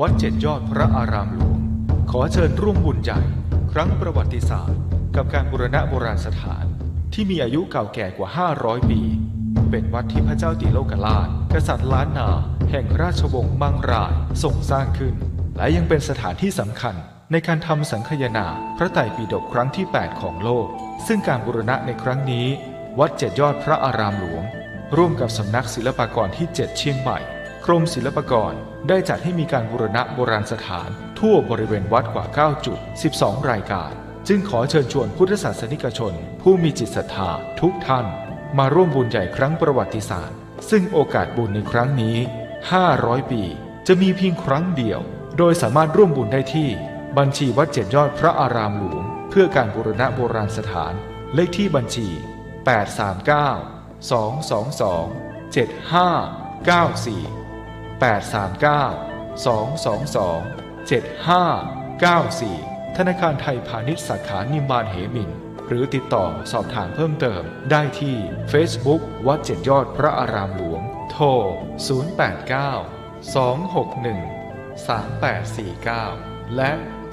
วัดเจ็ดยอดพระอารามหลวงขอเชิญร่วมบุญใหญ่ครั้งประวัติศาสตร์กับการบูรณะโบราณสถานที่มีอายุเก่าแก่กว่า500ปีเป็นวัดที่พระเจ้าติโลกราชกษัตริย์ล้านนาแห่งราชวงศ์มังรายทรงสร้างขึ้นและยังเป็นสถานที่สำคัญในการทำสังคายนาพระไตรปิฎกครั้งที่8ของโลกซึ่งการบูรณะในครั้งนี้วัดเจ็ดยอดพระอารามหลวงร่วมกับสำนักศิลปากรที่7เชียงใหม่กรมศิลปากรได้จัดให้มีการบูรณะโบราณสถานทั่วบริเวณวัดกว่า9จุด12รายการจึงขอเชิญชวนพุทธศาสนิกชนผู้มีจิตศรัทธาทุกท่านมาร่วมบุญใหญ่ครั้งประวัติศาสตร์ซึ่งโอกาสบุญในครั้งนี้500ปีจะมีเพียงครั้งเดียวโดยสามารถร่วมบุญได้ที่บัญชีวัดเจ็ดยอดพระอารามหลวงเพื่อการบูรณะโบราณสถานเลขที่บัญชี839-222-7594 ธนาคารไทยพาณิชย์สาขานิมมานเหมินหรือติดต่อสอบถามเพิ่มเติมได้ที่ Facebook วัดเจ็ดยอดพระอารามหลวงโทร089-261-3849 และ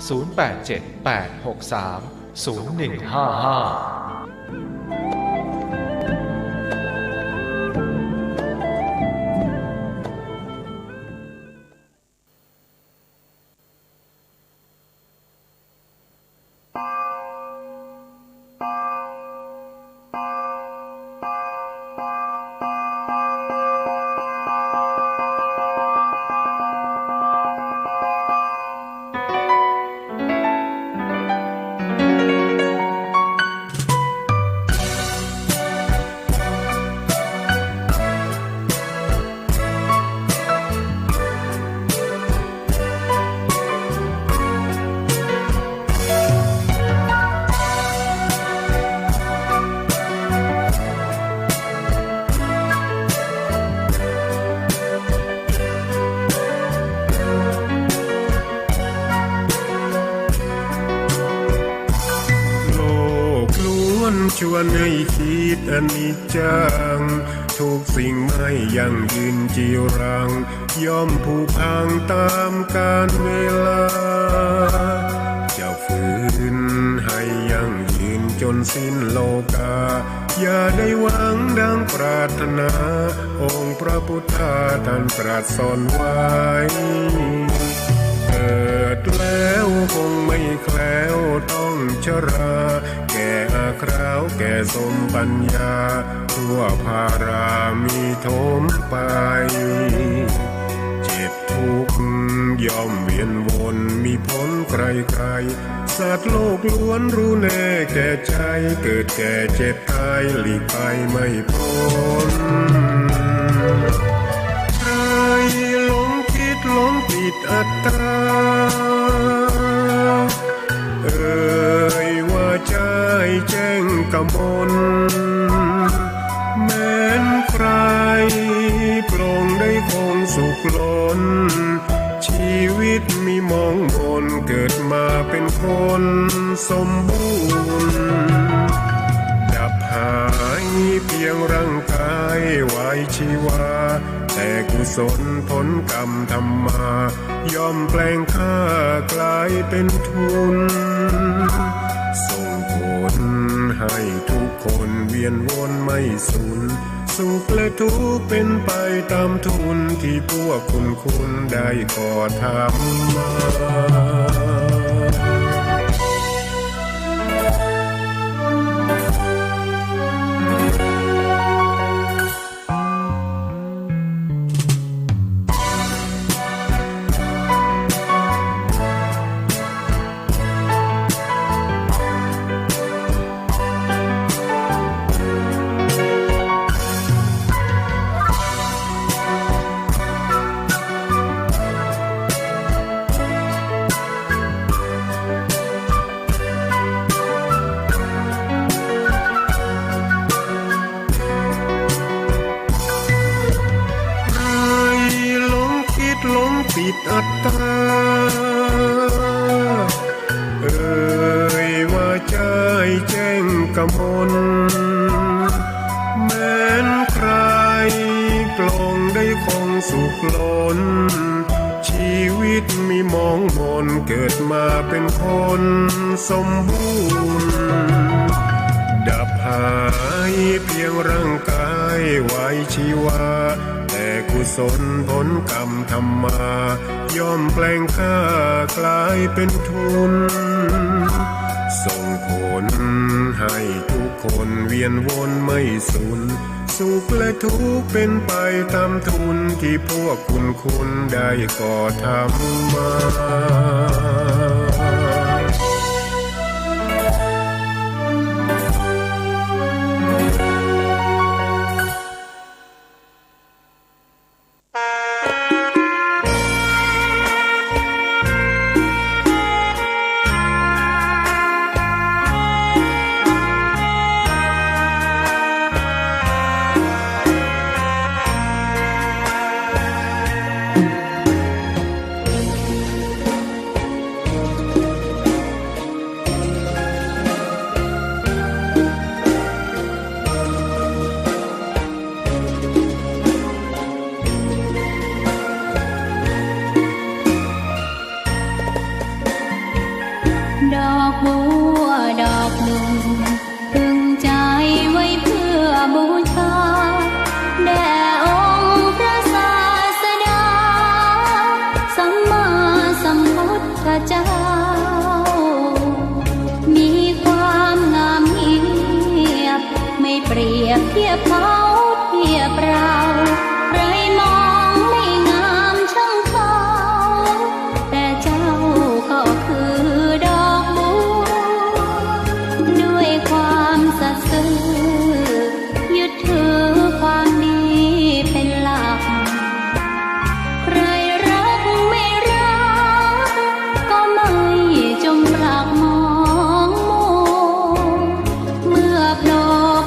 0878630155ชวนให้คิดอนิจจังทุกสิ่งไม่ยั่งยืนจีรังย่อมผุพังตามกาลเวลาจะฝืนให้ยั่งยืนจนสิ้นโลกาอย่าได้หวังดังปรารถนาองค์พระพุทธาท่านตรัสสอนไว้เกิดแล้วคงไม่แคล้วต้องชราแก่อาคราวแก่สมปัญญาทั่วภารามีโถมไปเจ็บทุกข์ย่อมเวียนวนมีพ้นใครๆสัตว์โลกล้วนรู้แน่แก่ใจเกิดแก่เจ็บตายหลีกไปไม่พ้นใครหลงคิดหลงผิดอัตตาว่าใจแจ้งกมลแม้นใครปลงได้คงสุขล้นชีวิตมีมองมนเกิดมาเป็นคนสมบูรณ์ดับหายเพียงร่างกายไว้ชีวาแต่กุศลผลกรรมทำมาย่อมแปลงค่ากลายเป็นทุนส่งผลให้ทุกคนเวียนวนไม่สูญสุขและทุกข์เป็นไปตามทุนที่พวกคุณได้ก่อทำมาปิดอัตตาว่าใจแจ้งกมลแม้นใครปลงได้คงสุขล้น ชีวิตมีมองมนเกิดมาเป็นคนสมบูรณ์ดับหายเพียงร่างกายไว้ชีวาแต่กุศลผลกรรมทำมาย่อมแปลงค่ากลายเป็นทุนส่งผลให้ทุกคนเวียนวนไม่สูญสุขและทุกข์เป็นไปตามทุนที่พวกคุณได้ก่อทำมาดอกบัวดอกหนึ่งพึงใจไว้เพื่อบูชาแด่องค์พระศาสดาสัมมาสัมพุทธเจ้ามีความงามเงียบไม่เปรียบเทียบเขาเทียบเราใครมองไม่งามช่างเขาแต่เจ้าก็คือสัตย์ซื่อยึดถือความดีเป็นหลักใครรักไม่รักก็ไม่จงปรักมองมัวเมื่อโผล่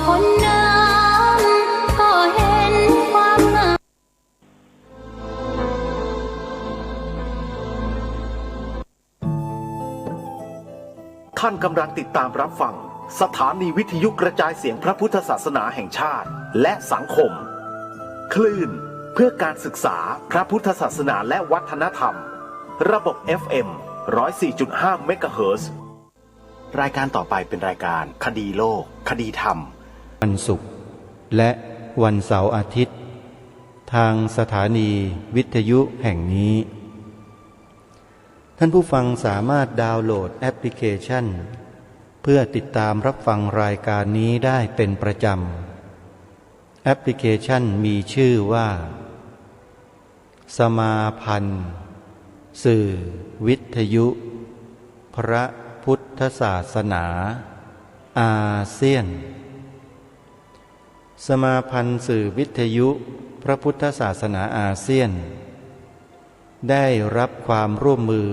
พ้นน้ำก็เห็นความงามท่านกำลังติดตามรับฟังสถานีวิทยุกระจายเสียงพระพุทธศาสนาแห่งชาติและสังคมคลื่นเพื่อการศึกษาพระพุทธศาสนาและวัฒนธรรมระบบ FM 104.5 เมกะเฮิรตซ์รายการต่อไปเป็นรายการคดีโลกคดีธรรมวันศุกร์และวันเสาร์อาทิตย์ทางสถานีวิทยุแห่งนี้ท่านผู้ฟังสามารถดาวน์โหลดแอปพลิเคชันเพื่อติดตามรับฟังรายการนี้ได้เป็นประจำแอปพลิเคชันมีชื่อว่าสมาพันธ์สื่อวิทยุพระพุทธศาสนาอาเซียนสมาพันธ์สื่อวิทยุพระพุทธศาสนาอาเซียนได้รับความร่วมมือ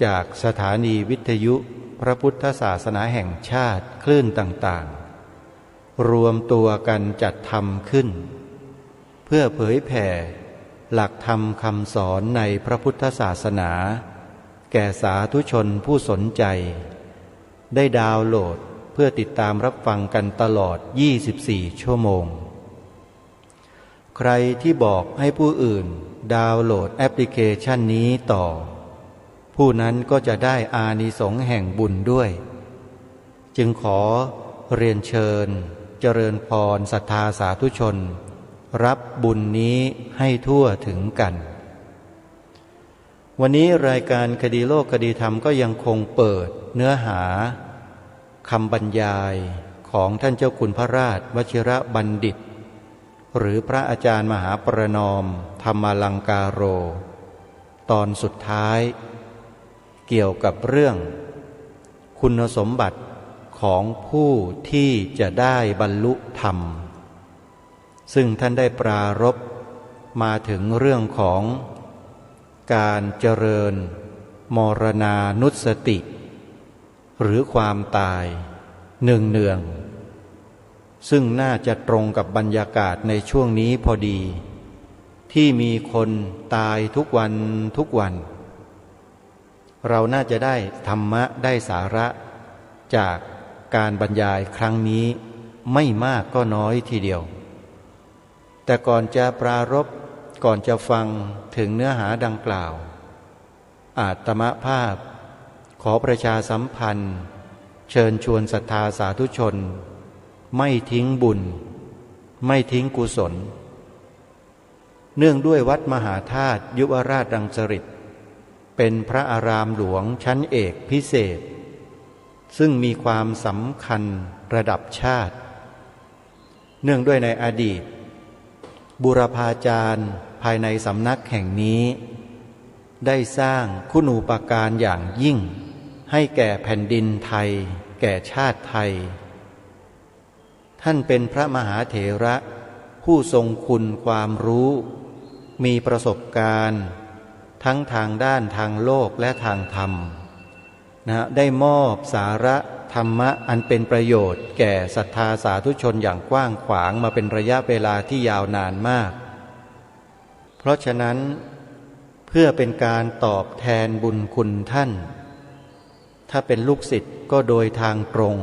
จากสถานีวิทยุพระพุทธศาสนาแห่งชาติคลื่นต่างๆรวมตัวกันจัดทำขึ้นเพื่อเผยแผ่หลักธรรมคำสอนในพระพุทธศาสนาแก่สาธุชนผู้สนใจได้ดาวน์โหลดเพื่อติดตามรับฟังกันตลอด24 ชั่วโมงใครที่บอกให้ผู้อื่นดาวน์โหลดแอปพลิเคชันนี้ต่อผู้นั้นก็จะได้อานิสงส์แห่งบุญด้วยจึงขอเรียนเชิญเจริญพรศรัทธาสาธุชนรับบุญนี้ให้ทั่วถึงกันวันนี้รายการคดีโลกคดีธรรมก็ยังคงเปิดเนื้อหาคำบรรยายของท่านเจ้าคุณพระราชวชิรบัณฑิตหรือพระอาจารย์มหาประนอมธรรมลังการโรตอนสุดท้ายเกี่ยวกับเรื่องคุณสมบัติของผู้ที่จะได้บรรลุธรรมซึ่งท่านได้ปรารภมาถึงเรื่องของการเจริญมรณานุสติ หรือความตายเนืองๆซึ่งน่าจะตรงกับบรรยากาศในช่วงนี้พอดีที่มีคนตายทุกวันทุกวันเราน่าจะได้ธรรมะได้สาระจากการบรรยายครั้งนี้ไม่มากก็น้อยทีเดียวแต่ก่อนจะปรารภก่อนจะฟังถึงเนื้อหาดังกล่าว อาตมภาพขอประชาสัมพันธ์เชิญชวนศรัทธาสาธุชนไม่ทิ้งบุญไม่ทิ้งกุศลเนื่องด้วยวัดมหาธาตุยุวราชรังสฤษฎ์เป็นพระอารามหลวงชั้นเอกพิเศษซึ่งมีความสำคัญระดับชาติเนื่องด้วยในอดีตบูรพาจารย์ภายในสำนักแห่งนี้ได้สร้างคุณูปการอย่างยิ่งให้แก่แผ่นดินไทยแก่ชาติไทยท่านเป็นพระมหาเถระผู้ทรงคุณความรู้มีประสบการณ์ทั้งทางด้านทางโลกและทางธรรมได้มอบสาระธรรมะอันเป็นประโยชน์แก่ศรัทธาสาธุชนอย่างกว้างขวางมาเป็นระยะเวลาที่ยาวนานมากเพราะฉะนั้นเพื่อเป็นการตอบแทนบุญคุณท่านถ้าเป็นลูกศิษย์ก็โดยทางตรง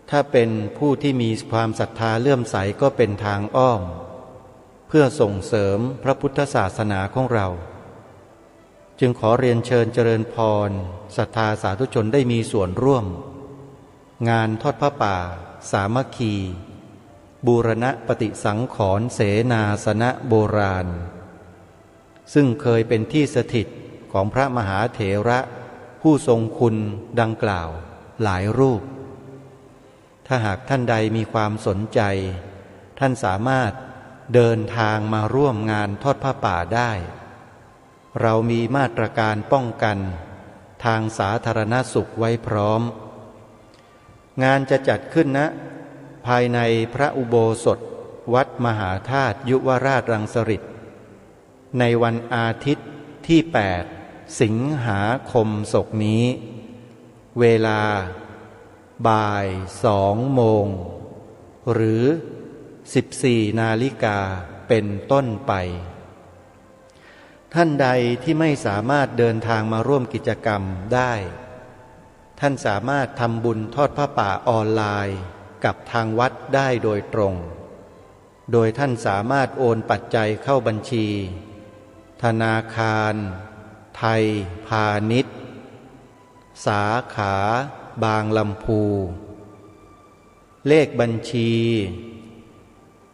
ถ้าเป็นผู้ที่มีความศรัทธาเลื่อมใสก็เป็นทางอ้อมเพื่อส่งเสริมพระพุทธศาสนาของเราจึงขอเรียนเชิญเจริญพรศรัทธาสาธุชนได้มีส่วนร่วมงานทอดผ้าป่าสามัคคีบูรณปฏิสังขรณ์เสนาสนะโบราณซึ่งเคยเป็นที่สถิตของพระมหาเถระผู้ทรงคุณดังกล่าวหลายรูปถ้าหากท่านใดมีความสนใจท่านสามารถเดินทางมาร่วมงานทอดผ้าป่าได้เรามีมาตรการป้องกันทางสาธารณสุขไว้พร้อมงานจะจัดขึ้นณภายในพระอุโบสถวัดมหาธาตุยุวราชรังสฤษฎ์ในวันอาทิตย์ที่8สิงหาคมศกนี้เวลาบ่าย2 โมงหรือ14 นาฬิกาเป็นต้นไปท่านใดที่ไม่สามารถเดินทางมาร่วมกิจกรรมได้ท่านสามารถทำบุญทอดผ้าป่าออนไลน์กับทางวัดได้โดยตรงโดยท่านสามารถโอนปัจจัยเข้าบัญชีธนาคารไทยพาณิชย์สาขาบางลำพูเลขบัญชี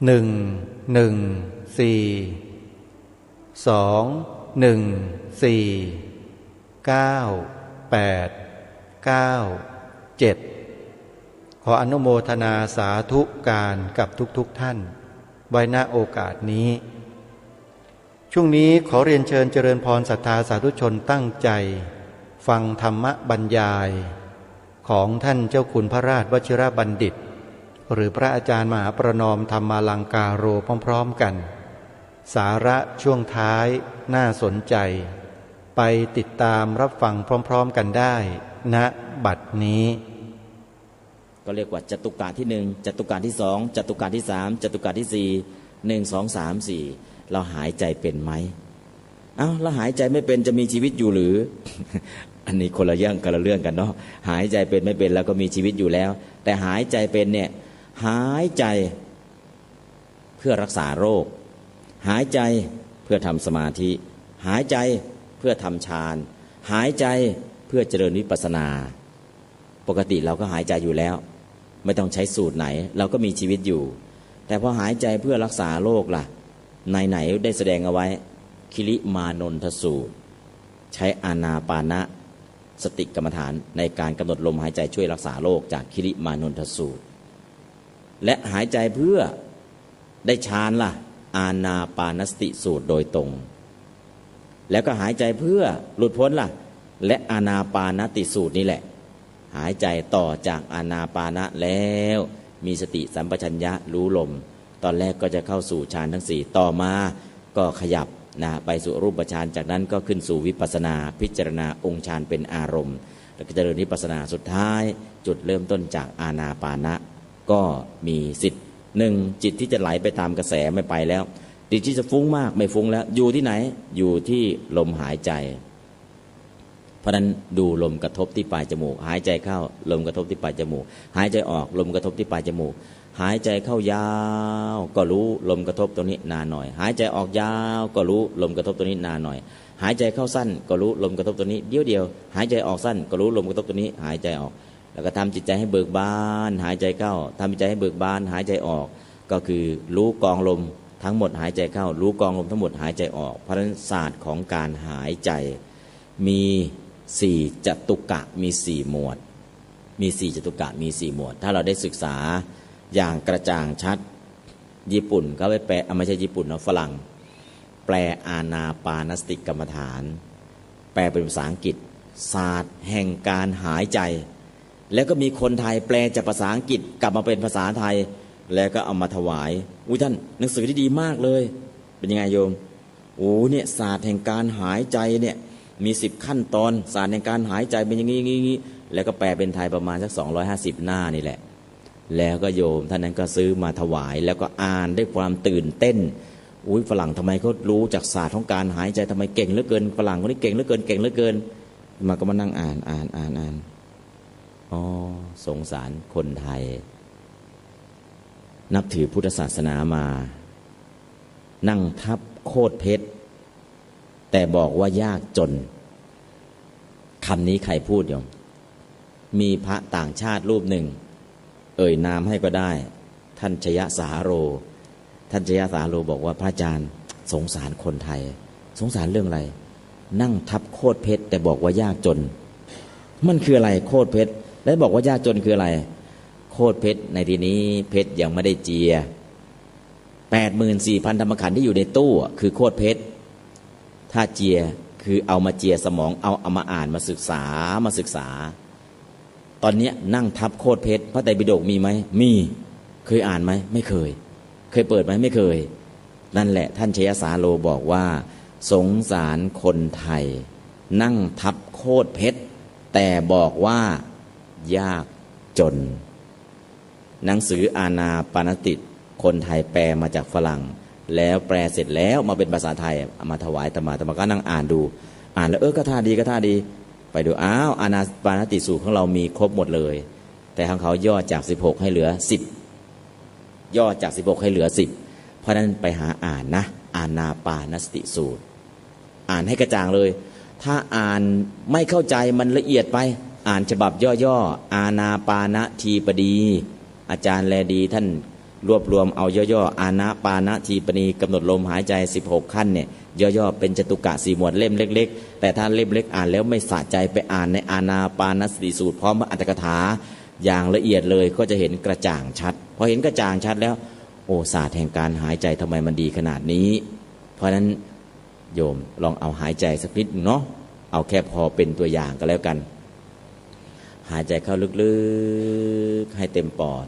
114921897ขออนุโมทนาสาธุการกับทุกท่านไว้ณโอกาสนี้ช่วงนี้ขอเรียนเชิญเจริญพรศรัทธาสาธุชนตั้งใจฟังธรรมบรรยายของท่านเจ้าคุณพระราชวชิรบัณฑิตหรือพระอาจารย์มหาประนอมธรรมาลังกาโรพร้อมๆกันสาระช่วงท้ายน่าสนใจไปติดตามรับฟังพร้อมๆกันได้ณบัดนี้ก็เรียกว่าจตุกะที่1จตุกะที่2จตุกะที่3จตุกะที่4 1 2 3 4เราหายใจเป็นไหมเราหายใจไม่เป็นจะมีชีวิตอยู่หรือ อันนี้คนละเรื่องกันเนาะหายใจเป็นไม่เป็นแล้วก็มีชีวิตอยู่แล้วแต่หายใจเป็นเนี่ยหายใจเพื่อรักษาโรคหายใจเพื่อทำสมาธิหายใจเพื่อทำฌานหายใจเพื่อเจริญวิปัสสนาปกติเราก็หายใจอยู่แล้วไม่ต้องใช้สูตรไหนเราก็มีชีวิตอยู่แต่พอหายใจเพื่อรักษาโรคล่ะไหนได้แสดงเอาไว้คิริมานนทสูตรใช้อานาปานะสติกรรมฐานในการกำหนดลมหายใจช่วยรักษาโรคจากคิริมานนทสูตรและหายใจเพื่อได้ฌานล่ะอานาปานสติสูตรโดยตรงแล้วก็หายใจเพื่อหลุดพ้นล่ะและอานาปานติสูตรนี่แหละหายใจต่อจากอานาปานะแล้วมีสติสัมปชัญญะรู้ลมตอนแรกก็จะเข้าสู่ฌานทั้ง4ต่อมาก็ขยับไปสู่รูปฌานจากนั้นก็ขึ้นสู่วิปัสสนาพิจารณาองค์ฌานเป็นอารมณ์แล้วก็เจริญวิปัสสนาสุดท้ายจุดเริ่มต้นจากอานาปานะก็มีสิทธิ์1จิตที่จะไหลไปตามกระแสไม่ไปแล้วจิตที่จะฟุ้งมากไม่ฟุ้งแล้วอยู่ที่ไหนอยู่ที่ลมหายใจเพราะนั้นดูลมกระทบที่ปลายจมูกหายใจเข้าลมกระทบที่ปลายจมูกหายใจออกลมกระทบที่ปลายจมูกหายใจเข้ายาวก็รู้ลมกระทบตรงนี้นานหน่อยหายใจออกยาวก็รู้ลมกระทบตรงนี้นานหน่อย หายใจเข้าสั้นก็รู้ลมกระทบตัวนี้เดียวหายใจออกสั้นก็รู้ลมกระทบตัวนี้หายใจออกแล้วก็ทำจิตใจให้เบิกบานหายใจเข้าทำจิตใจให้เบิกบานหายใจออกก็คือรู้กองลมทั้งหมดหายใจเข้ารู้กองลมทั้งหมดหายใจออกเพราะฉะนั้นศาสตร์ของการหายใจมี4จตุกะมี4หมวดมี4จตุกะมี4หมวดถ้าเราได้ศึกษาอย่างกระจ่างชัดญี่ปุ่นเขาไปแปลไม่ใช่ญี่ปุ่นเนาะฝรั่งแปลอานาปานสติกรรมฐานแปลเป็นภาษาอังกฤษศาสตร์แห่งการหายใจแล้วก็มีคนไทยแปลจากภาษาอังกฤษกลับมาเป็นภาษาไทยแล้วก็เอามาถวายท่านหนังสือที่ดีมากเลยเป็นยังไงโยมเนี่ยศาสตร์แห่งการหายใจเนี่ยมี10ขั้นตอนศาสตร์แห่งการหายใจเป็นอย่างนี้แล้วก็แปลเป็นไทยประมาณสัก250หน้านี่แหละแล้วก็โยมท่านนั้นก็ซื้อมาถวายแล้วก็อ่านด้วยความตื่นเต้นฝรั่งทำไมเขารู้จากศาสตร์ของการหายใจทำไมเก่งเหลือเกินฝรั่งคนนี้เก่งเหลือเกินมาก็มานั่งอ่านสงสารคนไทยนับถือพุทธศาสนามานั่งทับโคตรเพชรแต่บอกว่ายากจนคำนี้ใครพูดโยมมีพระต่างชาติรูปหนึ่งเอ่ยนามให้ก็ได้ท่านชยสาโรบอกว่าพระอาจารย์สงสารคนไทยสงสารเรื่องอะไรนั่งทับโคตรเพชรแต่บอกว่ายากจนมันคืออะไรโคตรเพชรแล้วบอกว่ายากจนคืออะไรโคตรเพชรในที่นี้เพชรยังไม่ได้เจีย 84,000 ธรรมขันธ์ที่อยู่ในตู้คือโคตรเพชรถ้าเจียคือเอามาเจียสมองเอามาอ่านมาศึกษาตอนนี้นั่งทับโคตรเพชรพระไตรปิฎกมีไหมมีเคยอ่านไหมไม่เคยเปิดไหมไม่เคยนั่นแหละท่านชยสาโรบอกว่าสงสารคนไทยนั่งทับโคตรเพชรแต่บอกว่ายากจนหนังสืออานาปานสติคนไทยแปลมาจากฝรั่งแล้วแปลเสร็จแล้วมาเป็นภาษาไทยเอามาถวายอาตมาก็นั่งอ่านดูแล้วก็ท่าดีไปดูอานาปานสติสูตรของเรามีครบหมดเลยแต่ของเขาย่อจาก16ให้เหลือ10ย่อจาก16ให้เหลือ10เพราะนั้นไปหาอ่านนะอานาปานสติสูตรอ่านให้กระจ่างเลยถ้าอ่านไม่เข้าใจมันละเอียดไปอ่านฉบับย่อๆอานาปานทีปดีอาจารย์แลดีท่านรวบรวมเอาย่อๆอานาปานทีปดีกำหนดลมหายใจ16ขั้นเนี่ยย่อๆเป็นจตุกะ4หมวดเล่มเล็กๆแต่ถ้าเล่มเล็กอ่านแล้วไม่สะใจไปอ่านในอานาปานสติสูตรพร้อมอัตถกถาอย่างละเอียดเลยก็จะเห็นกระจ่างชัดพอเห็นกระจ่างชัดแล้วศาสตร์แห่งการหายใจทำไมมันดีขนาดนี้เพราะฉะนั้นโยมลองเอาหายใจสักนิดเนาะเอาแค่พอเป็นตัวอย่างก็แล้วกันหายใจเข้าลึกๆให้เต็มปอด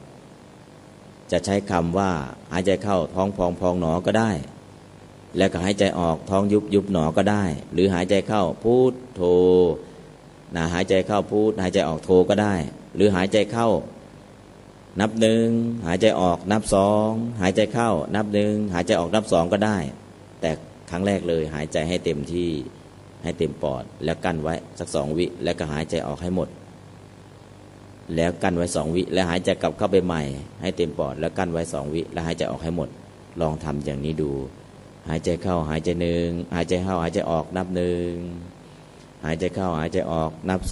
จะใช้คำว่าหายใจเข้าท้องพองหนอก็ได้แล้วก็หายใจออกท้องยุบหนอก็ได้หรือหายใจเข้าพุทโธหายใจเข้าพุทหายใจออกโธก็ได้หรือหายใจเข้านับ1หายใจออกนับ2หายใจเข้านับ1หายใจออกนับ2ก็ได้แต่ครั้งแรกเลยหายใจให้เต็มที่ให้เต็มปอดแล้วกั้นไว้สัก2วิแล้วก็หายใจออกให้หมดแล้วกั้นไว้2วิแล้วหายใจกลับเข้าไปใหม่ให้เต็มปอดแล้วกั้นไว้2วิแล้วหายใจออกให้หมดลองทำอย่างนี้ดูหายใจเข้าหายใจ1หายใจเข้าหายใจออกนับ1หายใจเข้าหายใจออกนับ2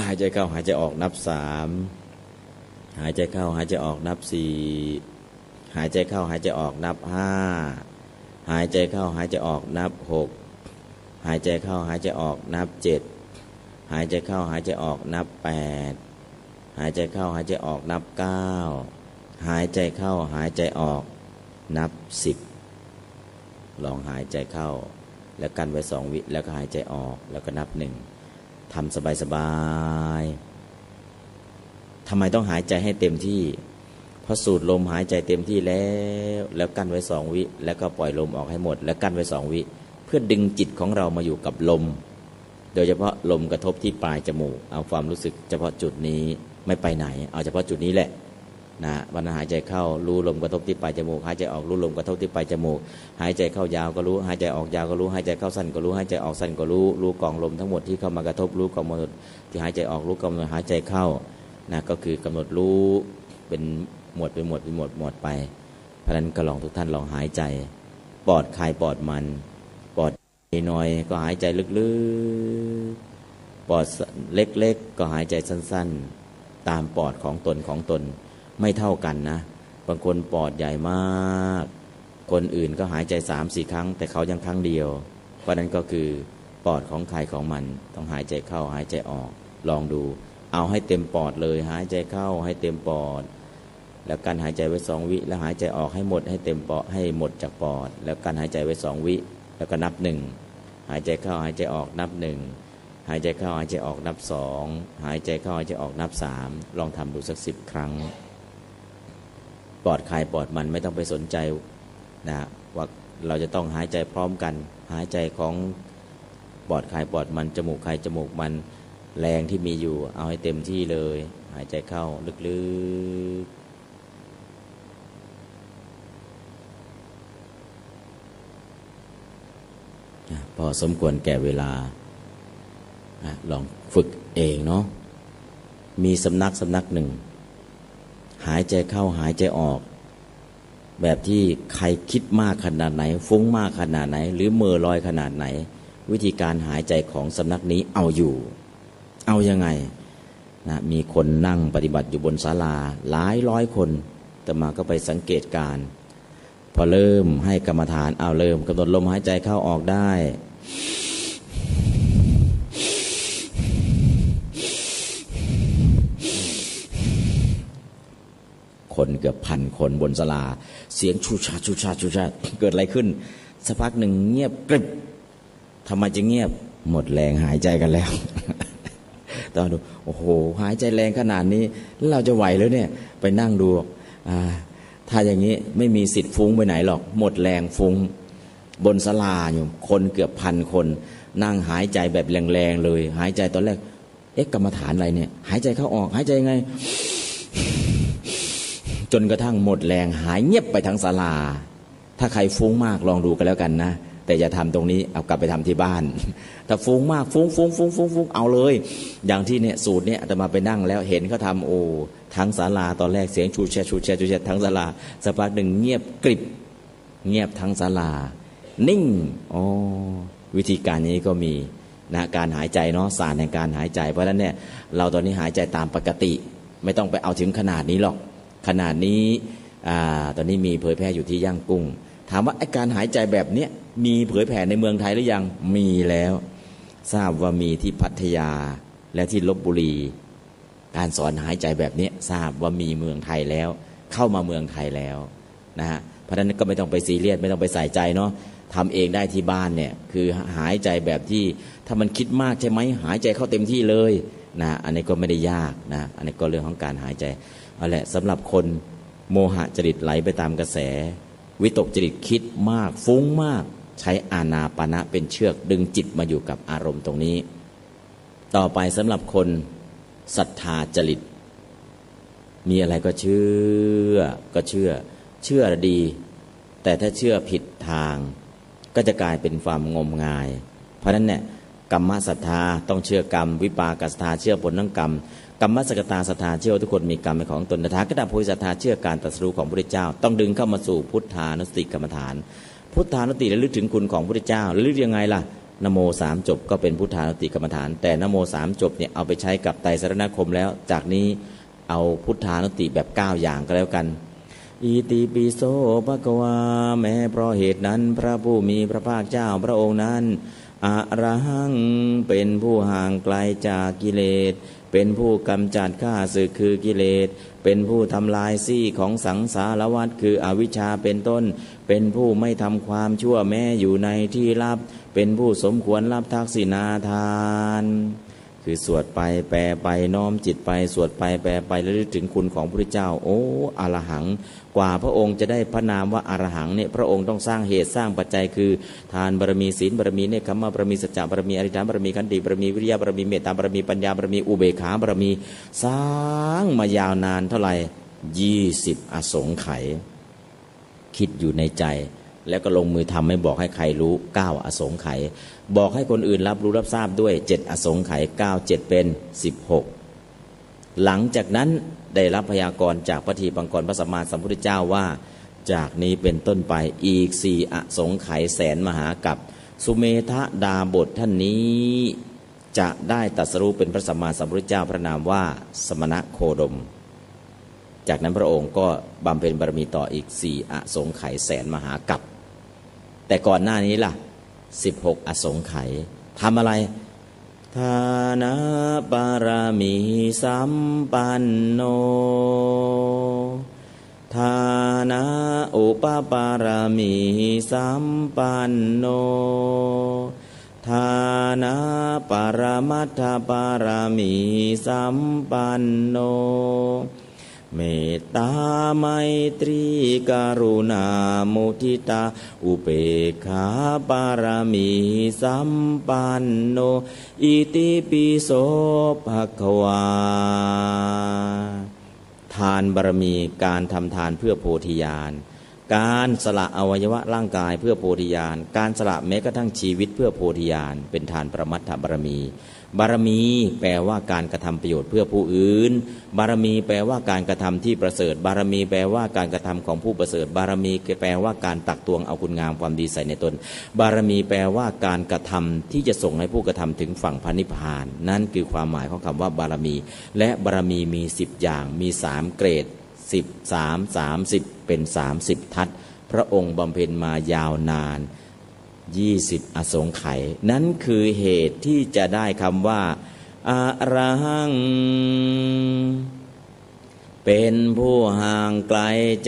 หายใจเข้าหายใจออกนับ3หายใจเข้าหายใจออกนับ4หายใจเข้าหายใจออกนับ5หายใจเข้าหายใจออกนับ6หายใจเข้าหายใจออกนับ7หายใจเข้าหายใจออกนับ8หายใจเข้าหายใจออกนับ9หายใจเข้าหายใจออกนับ10ลองหายใจเข้าแล้วกั้นไว้2วิแล้วก็หายใจออกแล้วก็นับ1ทำสบายๆทำไมต้องหายใจให้เต็มที่เพราะสูดลมหายใจเต็มที่แล้วกั้นไว้2วิแล้วก็ปล่อยลมออกให้หมดแล้วกั้นไว้2วิเพื่อดึงจิตของเรามาอยู่กับลมโดยเฉพาะลมกระทบที่ปลายจมูกเอาความรู้สึกเฉพาะจุดนี้ไม่ไปไหนเอาเฉพาะจุดนี้แหละนะวันหายใจเข้ารู้ลมกระทบที่ปลายจมูกหายใจออกรู้ลมกระทบที่ปลายจมูกหายใจเข้ายาวก็รู้หายใจออกยาวก็รู้หายใจเข้าสั้นก็รู้หายใจออกสั้นก็รู้กองลมทั้งหมดที่เข้ามากระทบรู้กองลมที่หายใจออกรู้กองลมหายใจเข้านะก็คือกำหนดรู้เป็นหมวดเป็นหมวดไปเพราะฉะนั้นก็ลองทุกท่านลองหายใจปอดคลายปอดมัน ปอดหน่อยก็หายใจลึกๆปอดเล็กๆก็หายใจสั้นๆตามปอดของตนไม่เท่ากันนะบางคนปอดใหญ่มากคนอื่นก็หายใจ 3-4 ครั้งแต่เขายังครั้งเดียวเพราะนั้นก็คือปอดของใครของมันต้องหายใจเข้าหายใจออกลองดูเอาให้เต็มปอดเลยหายใจเข้าให้เต็มปอดแล้วการหายใจไว้2 วิแล้วหายใจออกให้หมดให้เต็มปอดให้หมดจากปอดแล้วการหายใจไว้2 วิแล้วก็นับ1หายใจเข้าหายใจออกนับ1หายใจเข้าหายใจออกนับ2หายใจเข้าหายใจออกนับ3ลองทำดูสัก10 ครั้งปอดใครปอดมันไม่ต้องไปสนใจนะว่าเราจะต้องหายใจพร้อมกันหายใจของปอดใครปอดมันจมูกใครจมูกมันแรงที่มีอยู่เอาให้เต็มที่เลยหายใจเข้าลึกๆพอสมควรแก่เวลาลองฝึกเองเนาะมีสำนักหนึ่งหายใจเข้าหายใจออกแบบที่ใครคิดมากขนาดไหนฟุ้งมากขนาดไหนหรือเม่อลอยขนาดไหนวิธีการหายใจของสำนักนี้เอาอยู่เอายังไงนะมีคนนั่งปฏิบัติอยู่บนศาลาหลายร้อยคนแต่มาก็ไปสังเกตการพอเริ่มให้กรรมฐานเอาเริ่มกำหนดลมหายใจเข้าออกได้คนเกือบ1,000 คนบนศาลาเสียงชูชาชูชาชูชาเกิดอะไรขึ้นสักพักหนึ่งเงียบกริบทำไมจะเงียบหมดแรงหายใจกันแล้วตอนดูโอ้โหหายใจแรงขนาดนี้แล้วเราจะไหวแล้วเนี่ยไปนั่งดูถ้าอย่างนี้ไม่มีสิทธิ์ฟุ้งไปไหนหรอกหมดแรงฟุ้งบนศาลาอยู่คนเกือบ1,000 คนนั่งหายใจแบบแรงๆเลยหายใจตอนแรกกรรมฐานอะไรเนี่ยหายใจเข้าออกหายใจยังไงจนกระทั่งหมดแรงหายเงียบไปทั้งศาลาถ้าใครฟุ้งมากลองดูกันแล้วกันนะแต่อย่าทำตรงนี้เอากลับไปทำที่บ้านถ้าฟุ้งมากฟุ้งเอาเลยอย่างที่เนี่ยสูตรเนี่ยอาตมาไปนั่งแล้วเห็นเขาทำโอ้ทั้งศาลาตอนแรกเสียงชูแชทั้งศาลาสักพักหนึ่งเงียบกริบเงียบทั้งศาลานิ่งวิธีการนี้ก็มีนะการหายใจเนาะศาสตร์ในการหายใจเพราะฉะนั้นเนี่ยเราตอนนี้หายใจตามปกติไม่ต้องไปเอาถึงขนาดนี้หรอกขนาดนี้ตอนนี้มีเผยแพร่อยู่ที่ย่างกุ้งถามว่าการหายใจแบบนี้มีเผยแผ่ในเมืองไทยหรือยังมีแล้วทราบว่ามีที่พัทยาและที่ลพบุรีการสอนหายใจแบบนี้ทราบว่ามีเมืองไทยแล้วเข้ามาเมืองไทยแล้วนะฮะเพราะฉะนั้นก็ไม่ต้องไปซีเรียสไม่ต้องไปใส่ใจเนาะทำเองได้ที่บ้านเนี่ยคือหายใจแบบที่ถ้ามันคิดมากใช่ไหมหายใจเข้าเต็มที่เลยนะอันนี้ก็ไม่ได้ยากนะอันนี้ก็เรื่องของการหายใจเอาแหละสำหรับคนโมหะจริตไหลไปตามกระแสวิตกจริตคิดมากฟุ้งมากใช้อานาปานะเป็นเชือกดึงจิตมาอยู่กับอารมณ์ตรงนี้ต่อไปสำหรับคนศรัทธาจริตมีอะไรก็เชื่อดีแต่ถ้าเชื่อผิดทางก็จะกลายเป็นความงมงายเพราะนั้นเนี่ยกรรมศรัทธาต้องเชื่อกรรมวิปากศรัทธาเชื่อผลทั้งกรรมกรรมสกตาศรัทธาเชื่อว่าทุกคนมีกรรมเป็นของตนตถาคตโพธิศรัทธาเชื่อการตรัสรู้ของพระพุทธเจ้าต้องดึงเข้ามาสู่พุทธานุสติกรรมฐานพุทธานุสติระลึกถึงคุณของพระพุทธเจ้าระลึกยังไงล่ะนะโม3 จบก็เป็นพุทธานุสติกรรมฐานแต่นะโม3 จบเนี่ยเอาไปใช้กับไตรสรณคมแล้วจากนี้เอาพุทธานุสติแบบ9 อย่างก็แล้วกันอิติปิโสภะคะวาแม้เพราะเหตุนั้นพระผู้มีพระภาคเจ้าพระองค์นั้นอะระหังเป็นผู้ห่างไกลจากกิเลสเป็นผู้กำจัดข้าศึกคือกิเลสเป็นผู้ทำลายซี่ของสังสารวัฏคืออวิชชาเป็นต้นเป็นผู้ไม่ทำความชั่วแม้อยู่ในที่ลับเป็นผู้สมควรรับทักษิณาทานคือสวดไปแปลไปน้อมจิตไปสวดไปแปลไประลึกถึงคุณของพระพุทธเจ้าโอ้อรหังกว่าพระองค์จะได้พระนามว่าอรหังเนี่ยพระองค์ต้องสร้างเหตุสร้างปัจจัยคือทานบารมีศีลบารมีเนคขมะบารมีสัจจะบารมีอริยธรรมบารมีขันติบารมีวิริยะบารมีเมตตาบารมีปัญญาบารมีอุเบกขาบารมีสร้างมายาวนานเท่าไหร่20 อสงไขยคิดอยู่ในใจแล้วก็ลงมือทำไม่บอกให้ใครรู้9 อสงไขยบอกให้คนอื่นรับรู้รับทราบด้วย7 อสงไขย9 7เป็น16หลังจากนั้นได้รับพยากรณ์จากพระทีปังกรพระสัมมาสัมพุทธเจ้าว่าจากนี้เป็นต้นไปอีก4 อสงไขยแสนมหากัป สุเมธดาบทท่านนี้จะได้ตรัสรู้เป็นพระสัมมาสัมพุทธเจ้าพระนามว่าสมณโคดมจากนั้นพระองค์ก็บำเพ็ญบารมีต่ออีก4อสงไขยแสนมหากัปแต่ก่อนหน้านี้ล่ะ16อสงไขยทำอะไรทานะปารามีสัมปันโนทานะอุปปารามีสัมปันโนทานะปรมัตถปารามีสัมปันโนเมตตาไมตรีกรุณามุทิตาอุเบกขาปารามีสัมปันโนอิติปิโสภควาทานบารมีการทำทานเพื่อโพธิญาณการสละอวัยวะร่างกายเพื่อโพธิญาณการสละแม้กระทั่งชีวิตเพื่อโพธิญาณเป็นทานปรมัตถบารมีบารมีแปลว่าการกระทำประโยชน์เพื่อผู้อื่นบารมีแปลว่าการกระทำที่ประเสริฐบารมีแปลว่าการกระทำของผู้ประเสริฐบารมีแปลว่าการตักตวงเอาคุณงามความดีใส่ในตนบารมีแปลว่าการกระทำที่จะส่งให้ผู้กระทำถึงฝั่งพระนิพพานนั่นคือความหมายของคำว่าบารมีและบารมีมี10อย่างมี3เกรด13 30เป็น30ทัศพระองค์บำเพ็ญมายาวนาน20อสงไขยนั้นคือเหตุที่จะได้คำว่าอะระหังเป็นผู้ห่างไกล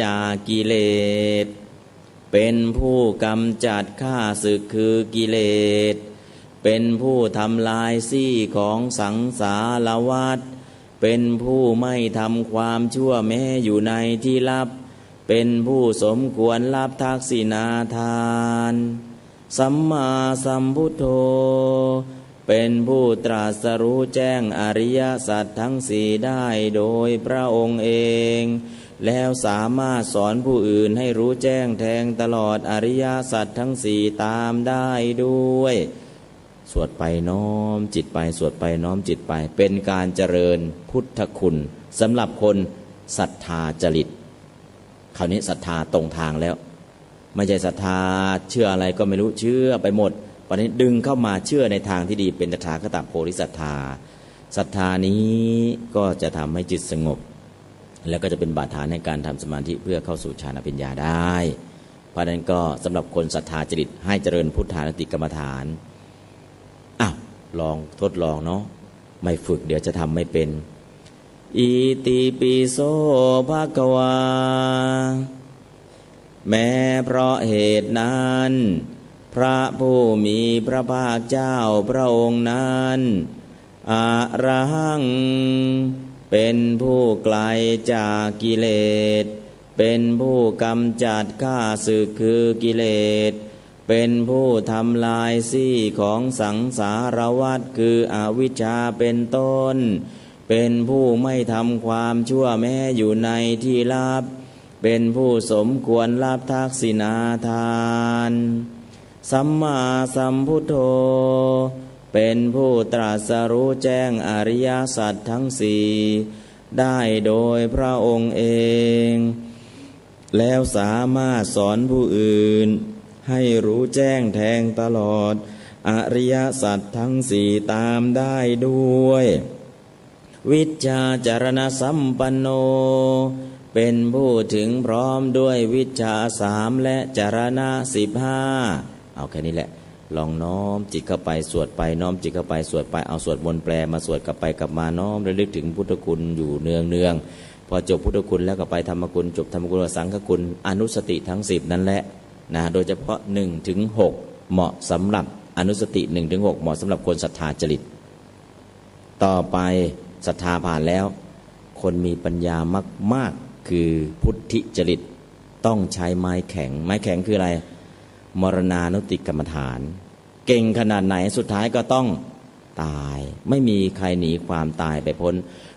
จากกิเลสเป็นผู้กำจัดข้าศึกคือกิเลสเป็นผู้ทำลายซี่ของสังสารวัฏเป็นผู้ไม่ทำความชั่วแม้อยู่ในที่ลับเป็นผู้สมควรรับทักษิณาทานสัมมาสัมพุทโธเป็นผู้ตรัสรู้แจ้งอริยสัจทั้งสี่ได้โดยพระองค์เองแล้วสามารถสอนผู้อื่นให้รู้แจ้งแทงตลอดอริยสัจทั้งสี่ตามได้ด้วยสวดไปน้อมจิตไปสวดไปน้อมจิตไปเป็นการเจริญพุทธคุณสำหรับคนศรัทธาจริตคราวนี้ศรัทธาตรงทางแล้วไม่ใช่ศรัทธาเชื่ออะไรก็ไม่รู้เชื่อไปหมดวันนี้ดึงเข้ามาเชื่อในทางที่ดีเป็นตถาคตโพธิศรัทธาศรัทธานี้ก็จะทำให้จิตสงบแล้วก็จะเป็นบาดฐานในการทำสมาธิเพื่อเข้าสู่ฌานปัญญาได้เพราะนั้นก็สำหรับคนศรัทธาจริตให้เจริญพุทธานุสติกรรมฐานลองทดลองเนาะไม่ฝึกเดี๋ยวจะทำไม่เป็นอิติปิโสภควาแม้เพราะเหตุนั้นพระผู้มีพระภาคเจ้าพระองค์นั้นอะระหังเป็นผู้ไกลจากกิเลสเป็นผู้กำจัดข้าศึกคือกิเลสเป็นผู้ทำลายซี่ของสังสารวัฏคืออวิชชาเป็นต้นเป็นผู้ไม่ทำความชั่วแม้อยู่ในที่ลับเป็นผู้สมควรรับทักษิณาทานสัมมาสัมพุทโธเป็นผู้ตรัสรู้แจ้งอริยสัจทั้งสี่ได้โดยพระองค์เองแล้วสามารถสอนผู้อื่นให้รู้แจ้งแทงตลอดอริยสัจทั้งสี่ตามได้ด้วยวิชชาจารณสัมปันโนเป็นผู้ถึงพร้อมด้วยวิชชา3และจารณะ15เอาแค่นี้แหละลองน้อมจิตเข้าไปสวดไปน้อมจิตเข้าไปสวดไปเอาสวดมนต์แปลมาสวดกลับไปกลับมาน้อมระลึกถึงพุทธคุณอยู่เนืองพอจบพุทธคุณแล้วก็ไปธรรมคุณจบธรรมคุณสังฆคุณอนุสติทั้ง10นั่นแหละนะโดยเฉพาะ1ถึง6เหมาะสำหรับอนุสติ1ถึง6เหมาะสำหรับคนศรัทธาจริตต่อไปศรัทธาผ่านแล้วคนมีปัญญามากๆคือพุทธิจริตต้องใช้ไม้แข็งไม้แข็งคืออะไรมรณานุสติกรรมฐานเก่งขนาดไหนสุดท้ายก็ต้องตายไม่มีใครหนีความตายไปพ้น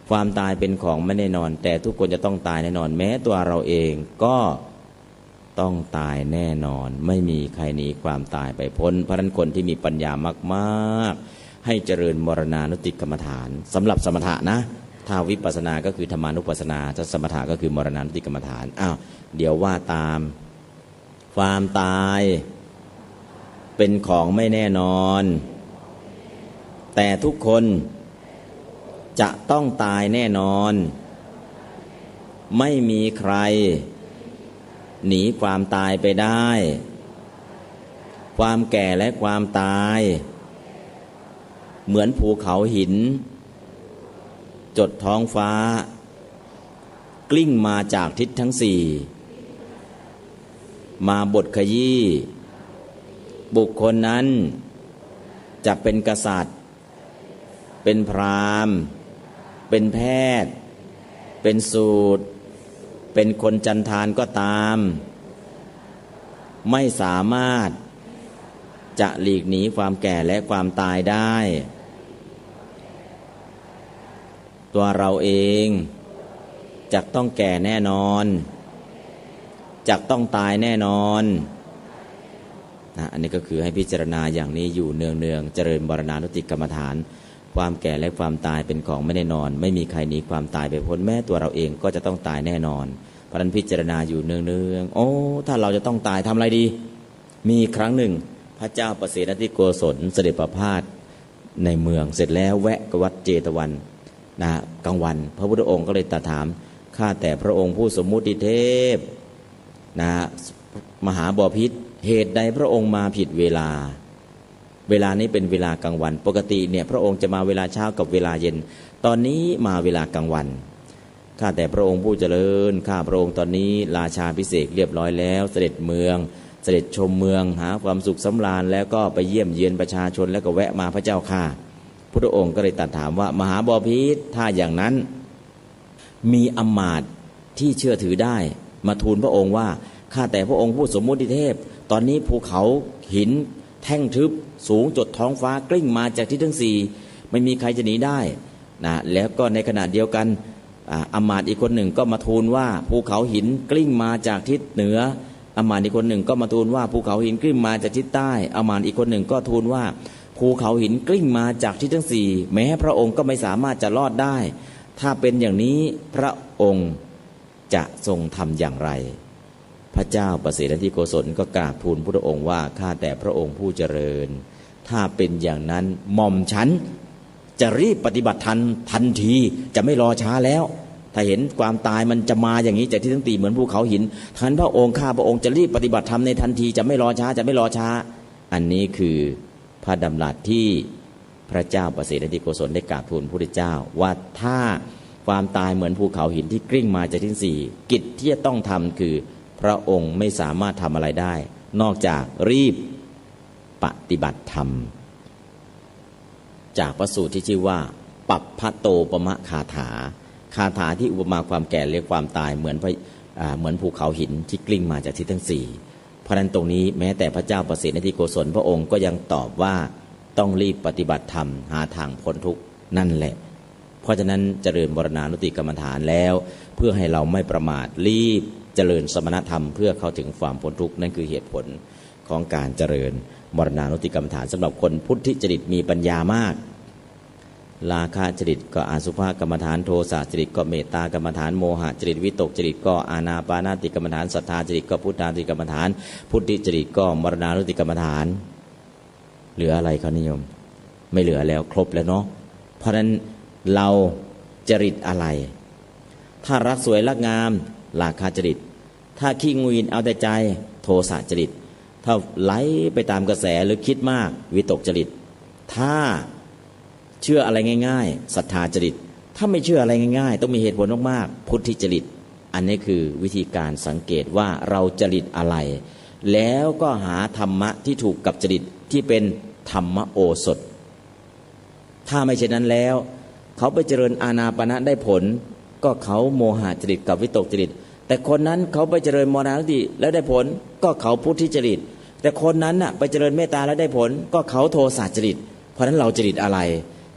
ความตายเป็นของไม่แน่นอนแต่ทุกคนจะต้องตายแน่นอนแม้ตัวเราเองก็ต้องตายแน่นอนไม่มีใครหนีความตายไปพ้นเพราะฉะนั้นคนที่มีปัญญามากๆให้เจริญมรณานุสติกรรมฐานสำหรับสมถะนะถ้าวิปัสสนาก็คือธรรมานุปัสสนาถ้าสมถะก็คือมรณานุสติกรรมฐานเดี๋ยวว่าตามความตาย เป็นของไม่แน่นอนแต่ทุกคนจะต้องตายแน่นอนไม่มีใครหนีความตายไปได้ความแก่และความตายเหมือนภูเขาหินจดท้องฟ้ากลิ้งมาจากทิศทั้งสี่มาบดขยี้บุคคลนั้นจะเป็นกษัตริย์เป็นพราหมณ์เป็นแพทย์เป็นสูตรเป็นคนจันทานก็ตามไม่สามารถจะหลีกหนีความแก่และความตายได้ตัวเราเองจะต้องแก่แน่นอนจะต้องตายแน่นอนนะอันนี้ก็คือให้พิจารณาอย่างนี้อยู่เนืองๆเจริญมรณานุสติกรรมฐานความแก่และความตายเป็นของไม่แน่นอนไม่มีใครหนีความตายไปพ้นแม้ตัวเราเองก็จะต้องตายแน่นอนเพราะฉะนั้นพิจารณาอยู่เนืองๆโอ้ถ้าเราจะต้องตายทำอะไรดีมีครั้งหนึ่งพระเจ้าประเสนทิโกศลเสด็จประพาสในเมืองเสร็จแล้วแวะวัดเจตวันนะกลางวันพระพุทธองค์ก็เลยตรัสถามข้าแต่พระองค์ผู้สมมุติเทพนะมหาบพิตรเหตุใดพระองค์มาผิดเวลานี้เป็นเวลากลางวันปกติเนี่ยพระองค์จะมาเวลาเช้ากับเวลาเย็นตอนนี้มาเวลากลางวันข้าแต่พระองค์ผู้เจริญข้าพระองค์ตอนนี้ราชาภิเษกเรียบร้อยแล้วเสด็จเมืองเสด็จชมเมืองหาความสุขสำราญแล้วก็ไปเยี่ยมเยียนประชาชนแล้วก็แวะมาพระเจ้าข้าพุทธองค์ก็เลยตรัสถามว่ามหาบพิตรถ้าอย่างนั้นมีอำมาตย์ที่เชื่อถือได้มาทูลพระองค์ว่าข้าแต่พระองค์ผู้สมมุติเทพตอนนี้ภูเขาหินแท่งทึบสูงจดท้องฟ้ากลิ้งมาจากทิศทั้งสี่ไม่มีใครจะหนีได้นะแล้วก็ในขณะเดียวกันอำมาตย์อีกคนหนึ่งก็มาทูลว่าภูเขาหินกลิ้งมาจากทิศเหนืออำมาตย์อีกคนหนึ่งก็มาทูลว่าภูเขาหินกลิ้งมาจากทิศใต้อำมาตย์อีกคนหนึ่งก็ทูลว่าภูเขาหินกลิ้งมาจากทิศทั้งสี่แม้พระองค์ก็ไม่สามารถจะรอดได้ถ้าเป็นอย่างนี้พระองค์จะทรงทำอย่างไรพระเจ้าประเสนทิโกศลก็กราบทูลพระองค์ว่าข้าแต่พระองค์ผู้เจริญถ้าเป็นอย่างนั้นหม่อมฉันจะรีบปฏิบัติทันทีจะไม่รอช้าแล้วถ้าเห็นความตายมันจะมาอย่างนี้จากที่ทั้งตีเหมือนภูเขาหินท่านพระองค์ข้าพระองค์จะรีบปฏิบัติธรรมในทันทีจะไม่รอช้าจะไม่รอช้าอันนี้คือพระดำรัสที่พระเจ้าประเสนทิโกศลได้กราบทูลพระพุทธเจ้าว่าถ้าความตายเหมือนภูเขาหินที่กลิ้งมาจากที่สี่กิจที่จะต้องทำคือพระองค์ไม่สามารถทำอะไรได้นอกจากรีบปฏิบัติธรรมจากพระสูตรที่ชื่อว่าปัปพะโตปมะคาถาคาถาที่อุปมาความแก่และความตายเหมือนภูเขาหินที่กลิ้งมาจากทิศทั้งสี่เพราะนั้นตรงนี้แม้แต่พระเจ้าประเสนทิโกศลพระองค์ก็ยังตอบว่าต้องรีบปฏิบัติธรรมหาทางพ้นทุกข์นั่นแหละเพราะฉะนั้นเจริญมรณานุสติกรรมฐานแล้วเพื่อให้เราไม่ประมาทรีบเจริญสมณธรรมเพื่อเข้าถึงความพ้นทุกข์นั่นคือเหตุผลของการเจริญมรณานุสติกรรมฐานสำหรับคนพุทธิจริตมีปัญญามากราคะจริตก็อสุภกรรมฐานโทสะจริตก็เมตตากรรมฐานโมหะจริตวิตกจริตก็อานาปานาติกรรมฐานศรัทธาจริตก็พุทธานุสติกรรมฐานพุทธิจริตก็มรณานุสติกรรมฐานเหลืออะไรครับนิยมไม่เหลือแล้วครบแล้วเนาะเพราะฉะนั้นเราจริตอะไรถ้ารักสวยรักงามราคะจริตถ้าขี้งุยเอาแต่ใจโทสะจริตถ้าไหลไปตามกระแสหรือคิดมากวิตกจริตถ้าเชื่ออะไรง่ายๆศรัทธาจริตถ้าไม่เชื่ออะไรง่ายๆต้องมีเหตุผลมากๆพุทธิจริตอันนี้คือวิธีการสังเกตว่าเราจริตอะไรแล้วก็หาธรรมะที่ถูกกับจริตที่เป็นธรรมโอสถถ้าไม่เช่นนั้นแล้วเขาไปเจริญอานาปานะได้ผลก็เขาโมหะจริตกับวิตกจริตแต่คนนั้นเขาไปเจริญมรณานุสติแล้วได้ผลก็เขาพุทธิจริตแต่คนนั้นน่ะไปเจริญเมตตาแล้วได้ผลก็เขาโทสะจริตเพราะฉะนั้นเราจริตอะไร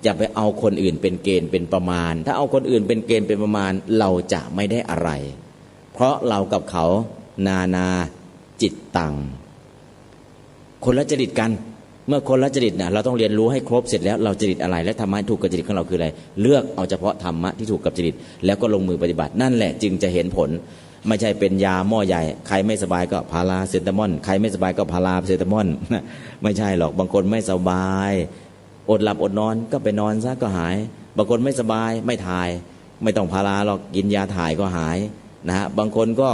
อย่าไปเอาคนอื่นเป็นเกณฑ์เป็นประมาณถ้าเอาคนอื่นเป็นเกณฑ์เป็นประมาณเราจะไม่ได้อะไรเพราะเรากับเขานาจิตตังคนละจริตกันเมื่อคนละจริตนะเราต้องเรียนรู้ให้ครบเสร็จแล้วเราจริตอะไรและธรรมะถูกกับจริตของเราคืออะไรเลือกเอาเฉพาะธรรมะที่ถูกกับจริตแล้วก็ลงมือปฏิบัตินั่นแหละจึงจะเห็นผล ไม่ใช่เป็นยาหม้อใหญ่ใครไม่สบายก็พาราเซตามอลใครไม่สบายก็พาราเซตามอลไม่ใช่หรอกบางคนไม่สบายอดหลับอดนอนก็ไปนอนซะก็หายบางคนไม่สบายไม่ถ่ายไม่ต้องพาราหรอกกินยาถ่ายก็หายนะฮะบางคนก็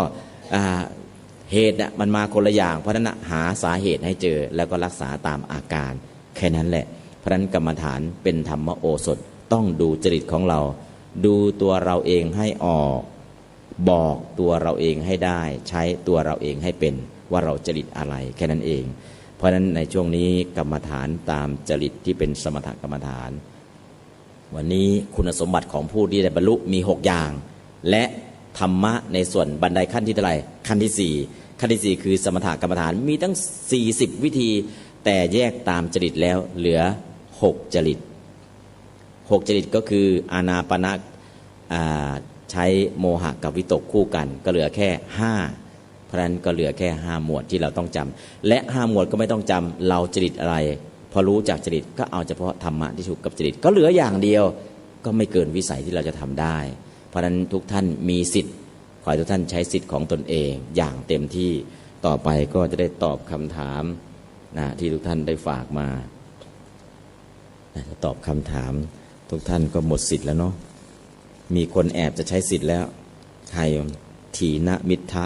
เหตุมันมาคนละอย่างเพราะฉะนั้นหาสาเหตุให้เจอแล้วก็รักษาตามอาการแค่นั้นแหละเพราะฉะนั้นกรรมฐานเป็นธรรมโอสถต้องดูจริตของเราดูตัวเราเองให้ออกบอกตัวเราเองให้ได้ใช้ตัวเราเองให้เป็นว่าเราจริตอะไรแค่นั้นเองเพราะฉะนั้นในช่วงนี้กรรมฐานตามจริตที่เป็นสมถกรรมฐานวันนี้คุณสมบัติของผู้ที่ได้บรรลุมี6อย่างและธรรมะในส่วนบันไดขั้นที่เท่าไหร่ขั้นที่4ขั้นที่4คือสมถกรรมฐานมีตั้ง40วิธีแต่แยกตามจริตแล้วเหลือ6จริต6จริตก็คืออานาปนะใช้โมหะกับวิตกคู่กันก็เหลือแค่5เพราะฉะนั้นก็เหลือแค่5หมวดที่เราต้องจำและ5หมวดก็ไม่ต้องจำเราจริตอะไรพอรู้จากจริตก็เอาเฉพาะธรรมะที่ถูกกับจริตก็เหลืออย่างเดียวก็ไม่เกินวิสัยที่เราจะทำได้เพราะฉะนั้นทุกท่านมีสิทธิ์ขอให้ทุกท่านใช้สิทธิ์ของตนเองอย่างเต็มที่ต่อไปก็จะได้ตอบคำถามที่ทุกท่านได้ฝากมาจะตอบคำถามทุกท่านก็หมดสิทธิ์แล้วเนาะมีคนแอบจะใช้สิทธิ์แล้วใครถีนมิทธะ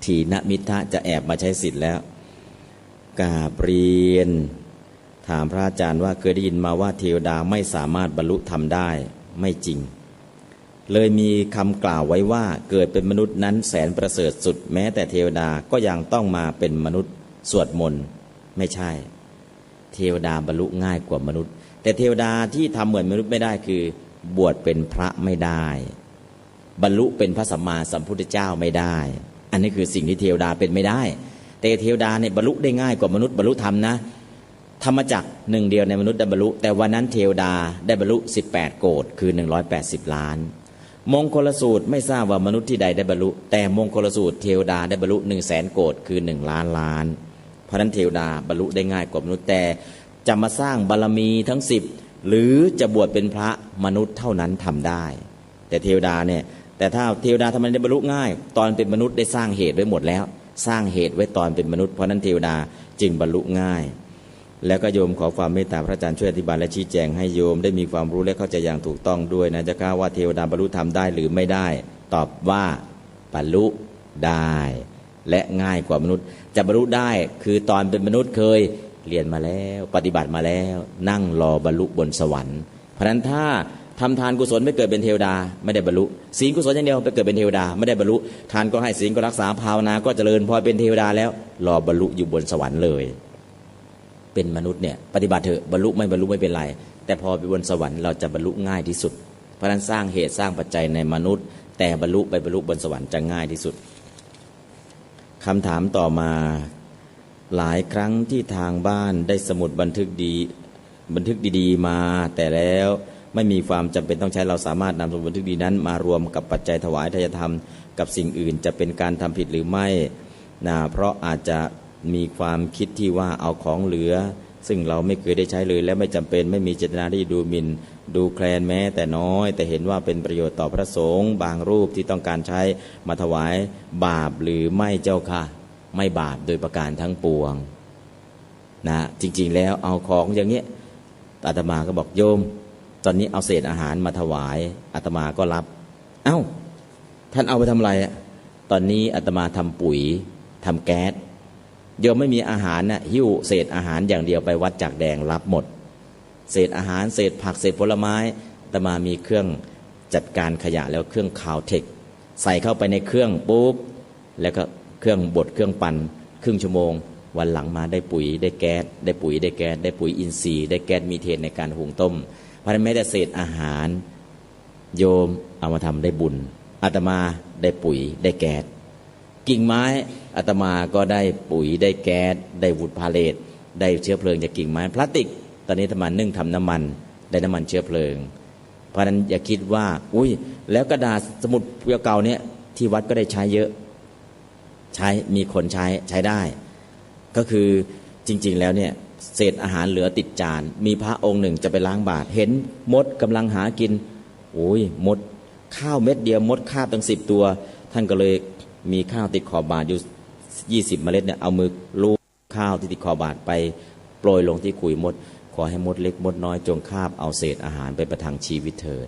ถีนมิทธะจะแอบมาใช้สิทธิ์แล้วกราบเรียนถามพระอาจารย์ว่าเคยได้ยินมาว่าเทวดาไม่สามารถบรรลุธรรมได้ไม่จริงเลยมีคำกล่าวไว้ว่าเกิดเป็นมนุษย์นั้นแสนประเสริฐสุดแม้แต่เทวดาก็ยังต้องมาเป็นมนุษย์สวดมนต์ไม่ใช่เทวดาบรรลุง่ายกว่ามนุษย์แต่เทวดาที่ทำเหมือนมนุษย์ไม่ได้คือบวชเป็นพระไม่ได้บรรลุเป็นพระสัมมาสัมพุทธเจ้าไม่ได้อันนี้คือสิ่งที่เทวดาเป็นไม่ได้แต่เทวดาเนี่ยบรรลุได้ง่ายกว่ามนุษย์บรรลุธรรมนะธรรมจักรหนึ่งเดียวในมนุษย์ได้บรรลุแต่วันนั้นเทวดาได้บรรลุ18โกฏคือ180ล้านมงคลสูตรไม่ทราบว่ามนุษย์ที่ใดได้บรรลุแต่มงคลสูตรเทวดาได้บรรลุ100,000โกฏคือ1ล้านล้านเพราะนั้นเทวดาบรรลุได้ง่ายกว่ามนุษย์แต่จะมาสร้างบารมีทั้ง10หรือจะบวชเป็นพระมนุษย์เท่านั้นทำได้แต่เทวดาเนี่ยแต่ถ้าเทวดาทำไมได้บรรลุง่ายตอนเป็นมนุษย์ได้สร้างเหตุไว้หมดแล้วสร้างเหตุไว้ตอนเป็นมนุษย์เพราะนั้นเทวดาจึงบรรลุง่ายแล้วก็โยมขอความเมตตาพระอาจารย์ช่วยอธิบายและชี้แจงให้โยมได้มีความรู้และเข้าใจอย่างถูกต้องด้วยนะจะกล่าวว่าเทวดาบรรลุธรรมได้หรือไม่ได้ตอบว่าบรรลุได้และง่ายกว่ามนุษย์จะบรรลุได้คือตอนเป็นมนุษย์เคยเรียนมาแล้วปฏิบัติมาแล้วนั่งรอบรรลุบนสวรรค์เพราะฉะนั้นถ้าทำทานกุศลไม่เกิดเป็นเทวดาไม่ได้บรรลุศีลกุศลอย่างเดียวไปเกิดเป็นเทวดาไม่ได้บรรลุทานก็ให้ศีลก็รักษาภาวนาก็เจริญพอเป็นเทวดาแล้วรอบรรลุอยู่บนสวรรค์เลยเป็นมนุษย์เนี่ยปฏิบัติเถอะบรรลุไม่เป็นไรแต่พอไปบนสวรรค์เราจะบรรลุง่ายที่สุดเพราะฉะนั้นสร้างเหตุสร้างปัจจัยในมนุษย์แต่บรรลุบนสวรรค์จะง่ายที่สุดคำถามต่อมาหลายครั้งที่ทางบ้านได้สมุดบันทึกดีๆมาแต่แล้วไม่มีความจำเป็นต้องใช้เราสามารถนำสมุดบันทึกดีนั้นมารวมกับปัจจัยถวายทายธรรมกับสิ่งอื่นจะเป็นการทำผิดหรือไม่เพราะอาจจะมีความคิดที่ว่าเอาของเหลือซึ่งเราไม่เคยได้ใช้เลยและไม่จำเป็นไม่มีเจตนาที่ดูหมิ่นดูแคลนแม้แต่น้อยแต่เห็นว่าเป็นประโยชน์ต่อพระสงฆ์บางรูปที่ต้องการใช้มาถวายบาปหรือไม่เจ้าค่ะไม่บาปโดยประการทั้งปวงนะจริงๆแล้วเอาของอย่างเงี้ยอาตมาก็บอกโยมตอนนี้เอาเศษอาหารมาถวายอาตมาก็รับเอ้าท่านเอาไปทำอะไรตอนนี้อาตมาทำปุ๋ยทำแก๊สโยมไม่มีอาหารน่ะหิ้วเศษอาหารอย่างเดียวไปวัดจากแดงรับหมดเศษอาหารเศษผักเศษผลไม้อาตมามีเครื่องจัดการขยะแล้วเครื่องคาวเทคใส่เข้าไปในเครื่องปุ๊บแล้วก็เครื่องบดเครื่องปั่นครึ่งชั่วโมงวันหลังมาได้ปุ๋ยได้แก๊สได้ปุ๋ยอินทรีย์ได้แก๊สมีเทนในการหุงต้มเพราะฉะนั้นแม้แต่เศษอาหารโยมเอามาทำได้บุญอาตมาได้ปุ๋ยได้แก๊สกิ่งไม้อาตมาก็ได้ปุ๋ยได้แก๊สได้วุฒพาเลตได้เชื้อเพลิงจากกิ่งไม้พลาสติกตอนนี้อาตมานึ่งทำน้ำมันได้น้ำมันเชื้อเพลิงเพราะฉะนั้นอย่าคิดว่าอุ้ยแล้วกระดาษสมุดเก่าเนี่ยที่วัดก็ได้ใช้เยอะใช้มีคนใช้ได้ก็คือจริงๆแล้วเนี่ยเศษอาหารเหลือติดจานมีพระองค์หนึ่งจะไปล้างบาตรเห็นมดกำลังหากินโอ้ยมดข้าวเม็ดเดียวมดคาบตั้ง10 ตัวท ท่านก็เลยมีข้าวติดขอบบาตรอยู่20 เมล็ดเนี่ยเอามือลูบข้าวที่ติดขอบบาตรไปโปรยลงที่ขุยมดขอให้มดเล็กมดน้อยจงคาบเอาเศษอาหารไปประทังชีวิตเถิด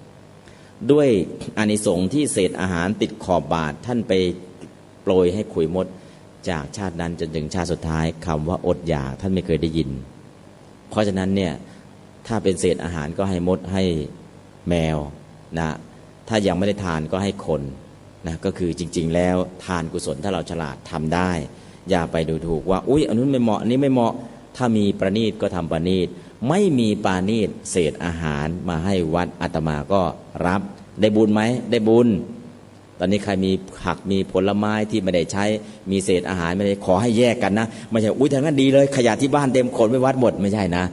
ด้วยอานิสงส์ที่เศษอาหารติดขอบบาตรท่านไปโปรยให้ขุยมดจากชาตินั้นจนถึงชาติสุดท้ายคำว่าอดอยากท่านไม่เคยได้ยินเพราะฉะนั้นเนี่ยถ้าเป็นเศษอาหารก็ให้มดให้แมวนะถ้ายังไม่ได้ทานก็ให้คนนะก็คือจริงๆแล้วทานกุศลถ้าเราฉลาดทำได้อย่าไปดูถูกว่าอุ๊ยอันนู้นไม่เหมาะอันนี้ไม่เหมาะถ้ามีประณีตก็ทำประณีตไม่มีปาณีตเศษอาหารมาให้วัดอาตมาก็รับได้บุญไหมได้บุญตอนนี้ใครมีผักมีผลไม้ที่ไม่ได้ใช้มีเศษอาหารไม่ได้ขอให้แยกกันนะไม่ใช่อุ๊ยทางนั้นดีเลยขยะที่บ้านเต็มขนไปวัดหมดไม่ใช่นะ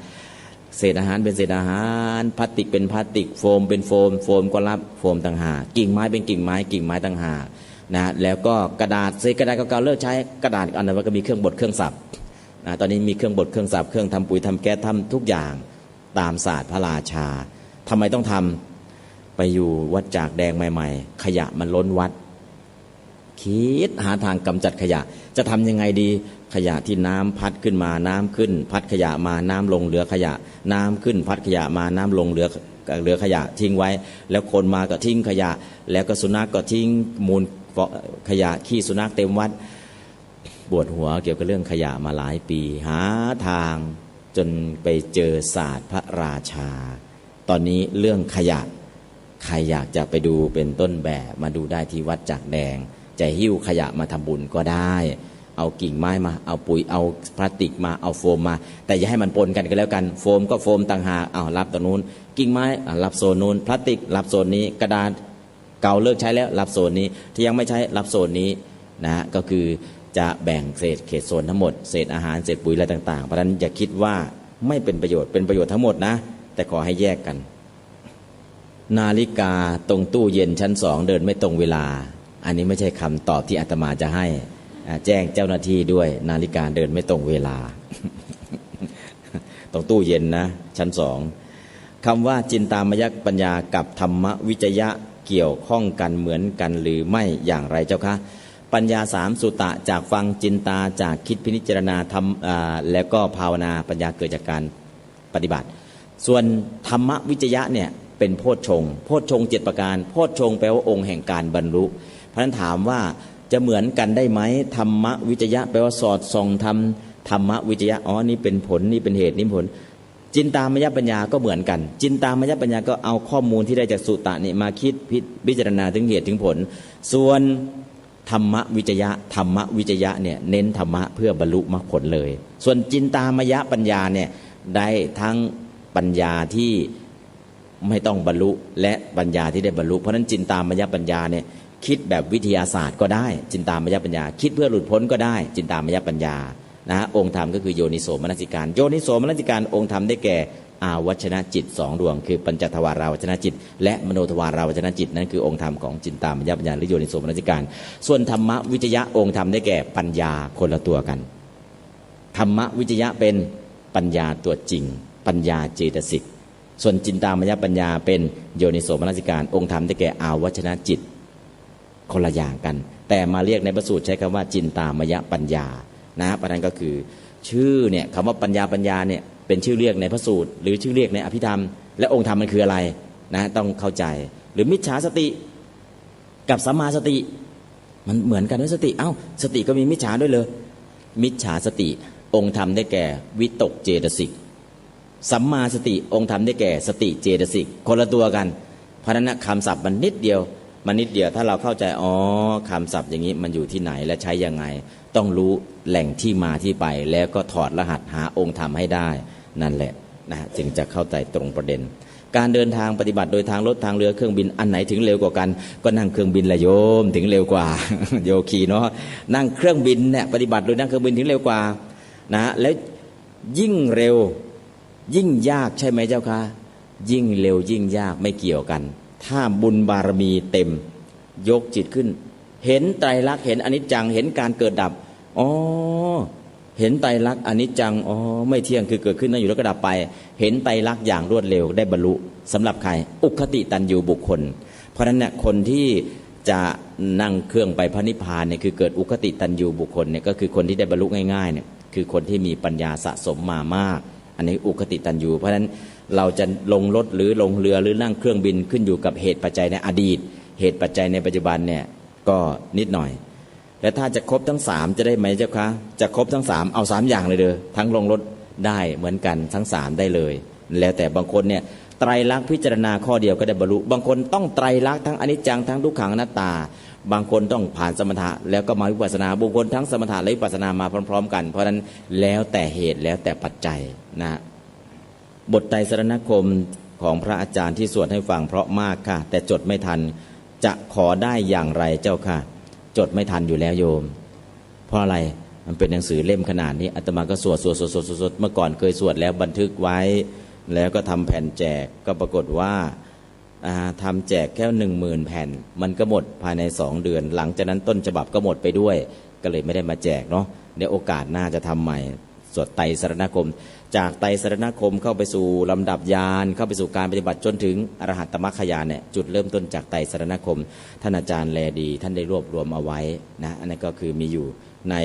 เศษอาหารเป็นเศษอาหารพลาสติกเป็นพลาสติกโฟมเป็นโฟมโฟมก็รับโฟมต่างหากกิ่งไม้เป็นกิ่งไม้กิ่งไม้ต่างหากนะแล้วก็กระดาษเศษกระดาษเก่าๆเลิกใช้กระดาษอันนั้นก็มีเครื่องบดเครื่องสับนะตอนนี้มีเครื่องบดเครื่องสับเครื่องทำปุ๋ยทำแก๊สทำทุกอย่างตามศาสตร์พระราชาทำไมต้องทำไปอยู่วัดจากแดงใหม่ๆขยะมันล้นวัดคิดหาทางกำจัดขยะจะทำยังไงดีขยะที่น้ำพัดขึ้นมาน้ำขึ้นพัดขยะมาน้ำลงเหลือขยะน้ำขึ้นพัดขยะมาน้ำลงเหลือขยะทิ้งไว้แล้วคนมาก็ทิ้งขยะแล้วก็สุนัขก็ทิ้งมูลขยะขี้สุนัขเต็มวัดปวดหัวเกี่ยวกับเรื่องขยะมาหลายปีหาทางจนไปเจอศาสตร์พระราชาตอนนี้เรื่องขยะใครอยากจะไปดูเป็นต้นแบบมาดูได้ที่วัดจากแดงจะหิ้วขยะมาทำบุญก็ได้เอากิ่งไม้มาเอาปุ๋ยเอาพลาสติกมาเอาโฟมมาแต่อย่าให้มันปนกันก็แล้วกันโฟมก็โฟมต่างหากเอารับตรงนู้นกิ่งไม้รับโซนนู้นพลาสติกรับโซนนี้กระดาษเก่าเลิกใช้แล้วรับโซนนี้ที่ยังไม่ใช้รับโซนนี้นะก็คือจะแบ่งเขตโซนทั้งหมดเศษอาหารเศษปุ๋ยอะไรต่างๆเพราะฉะนั้นอย่าคิดว่าไม่เป็นประโยชน์เป็นประโยชน์ทั้งหมดนะแต่ขอให้แยกกันนาฬิกาตรงตู้เย็นชั้น2เดินไม่ตรงเวลาอันนี้ไม่ใช่คำตอบที่อาตมาจะให้แจ้งเจ้าหน้าที่ด้วยนาฬิกาเดินไม่ตรงเวลา ตรงตู้เย็นนะชั้น2คำว่าจินตามยปัญญากับธรรมวิจยะเกี่ยวข้องกันเหมือนกันหรือไม่อย่างไรเจ้าคะปัญญา3สุตะจากฟังจินตาจากคิดพิจารณาทำแล้วก็ภาวนาปัญญาเกิดจากการปฏิบัติส่วนธรรมวิจยะเนี่ยเป็นโพชฌงค์โพชฌงค์7ประการโพชฌงค์แปลว่าองค์แห่งการบรรลุเพราะฉะนั้นถามว่าจะเหมือนกันได้ไหมธรรมวิจยะแปลว่าสอดส่องธรรมวิจยะอ๋อนี่เป็นผลนี่เป็นเหตุนี่ผลจินตามยปัญญาก็เหมือนกันจินตามยปัญญาก็เอาข้อมูลที่ได้จากสุตะนี่มาคิดพิจารณาถึงเหตุถึงผลส่วนธรรมวิจยะเนี่ยเน้นธรรมะเพื่อบรรลุมรรคผลเลยส่วนจินตามยปัญญาเนี่ยได้ทั้งปัญญาที่ไม่ต้องบรรลุและปัญญาที่ได้บรรลุเพราะฉะนั้นจินตามยปัญญาเนี่ยคิดแบบวิทยาศาสตร์ก็ได้จินตามยปัญญาคิดเพื่อหลุดพ้นก็ได้จินตามยปัญญานะองค์ธรรมก็คือโยนิโสมนสิการโยนิโสมนสิการองค์ธรรมได้แก่อาวัชนะจิต2ดวงคือปัญจทวาราวัชนะจิตและมโนทวาราวัชนะจิตนั่นคือองค์ธรรมของจินตามยปัญญาหรือโยนิโสมนสิการส่วนธรรมวิจยะองค์ธรรมได้แก่ปัญญาคนละตัวกันธรรมวิจยะเป็นปัญญาตัวจริงปัญญาเจตสิกส่วนจินตามยปัญญาเป็นโยนิโสมนสิการองค์ธรรมได้แก่อาวัชนะจิตคนละอย่างกันแต่มาเรียกในพระสูตรใช้คำว่าจินตามยปัญญานะประเด็นก็คือชื่อเนี่ยคำว่าปัญญาเนี่ยเป็นชื่อเรียกในพระสูตรหรือชื่อเรียกในอภิธรรมและองค์ธรรมมันคืออะไรนะต้องเข้าใจหรือมิจฉาสติกับสัมมาสติมันเหมือนกันด้วยสติเอ้าสติก็มีมิจฉาด้วยเลยมิจฉาสติองค์ธรรมได้แก่วิตกเจตสิกสัมมาสติองค์ธรรมได้แก่สติเจตสิกคนละตัวกันเพราะฉะนั้นคำศัพท์มันนิดเดียวถ้าเราเข้าใจอ๋อคำศัพท์อย่างนี้มันอยู่ที่ไหนและใช้ยังไงต้องรู้แหล่งที่มาที่ไปแล้วก็ถอดรหัสหาองค์ธรรมให้ได้นั่นแหละนะจึงจะเข้าใจตรงประเด็นการเดินทางปฏิบัติโดยทางรถทางเรือเครื่องบินอันไหนถึงเร็วกว่ากันก็นั่งเครื่องบินละโยมถึงเร็วกว่า โยคีเนาะนั่งเครื่องบินเนี่ยปฏิบัติโดยนั่งเครื่องบินถึงเร็วกว่านะแล้วยิ่งเร็วยิ่งยากใช่ไหมเจ้าคะยิ่งเร็วยิ่งยากไม่เกี่ยวกันถ้าบุญบารมีเต็มยกจิตขึ้นเห็นไตรลักษณ์เห็นอนิจจังเห็นการเกิดดับอ๋อเห็นไตรลักษณ์อนิจจังอ๋อไม่เที่ยงคือเกิดขึ้นแล้วอยู่แล้วก็ดับไปเห็นไตรลักษณ์อย่างรวดเร็วได้บรรลุสำหรับใครอุคติตันยูบุคคลเพราะฉะนั้นเนี่ยคนที่ จะนั่งเครื่องไปพระนิพพานเนี่ยคือเกิดอุคติตันยูบุคคลเนี่ยก็คือคนที่ได้บรรลุง่ายๆเนี่ยคือคนที่มีปัญญาสะสมมามากอันนี้อุคติตันยูเพราะฉะนั้นเราจะลงรถหรือลงเรือหรือนั่งเครื่องบินขึ้นอยู่กับเหตุปัจจัยในอดีตเหตุปัจจัยในปัจจุบันเนี่ยก็นิดหน่อยแล้วถ้าจะครบทั้ง3จะได้ไหมเจ้าคะจะครบทั้ง3เอา3อย่างเลยเด้อทั้งลงรถได้เหมือนกันทั้ง3ได้เลยแล้วแต่บางคนเนี่ยไตรลักษณ์พิจารณาข้อเดียวก็ได้บรรลุบางคนต้องไตรลักษณ์ทั้งอนิจจังทั้งทุกขังอนัตตาบางคนต้องผ่านสมถะแล้วก็มาวิปัสสนาบางคนทั้งสมถะและวิปัสสนามาพร้อมๆกันเพราะฉะนั้นแล้วแต่เหตุแล้วแต่ปัจจัยนะบทไตรสรณคมของพระอาจารย์ที่สวดให้ฟังเพราะมากค่ะแต่จดไม่ทันจะขอได้อย่างไรเจ้าค่ะจดไม่ทันอยู่แล้วโยมเพราะอะไรมันเป็นหนังสือเล่มขนาดนี้อาตมาก็สวดเมื่อก่อนเคยสวดแล้วบันทึกไว้แล้วก็ทำแผ่นแจกก็ปรากฏว่าทำแจกแค่10,000 แผ่นมันก็หมดภายใน2 เดือนหลังจากนั้นต้นฉบับก็หมดไปด้วยก็เลยไม่ได้มาแจกเนาะเดี๋ยวโอกาสหน้าจะทำใหม่สวดไตรสรณคมจากไตรสรณคมเข้าไปสู่ลำดับญาณเข้าไปสู่การปฏิบัติจนถึงอรหัตตมรรคญาณเนี่ยจุดเริ่มต้นจากไตรสรณคมท่านอาจารย์แลดีท่านได้รวบรวมเอาไว้นะอันนั้นก็คือมีอยู่ใน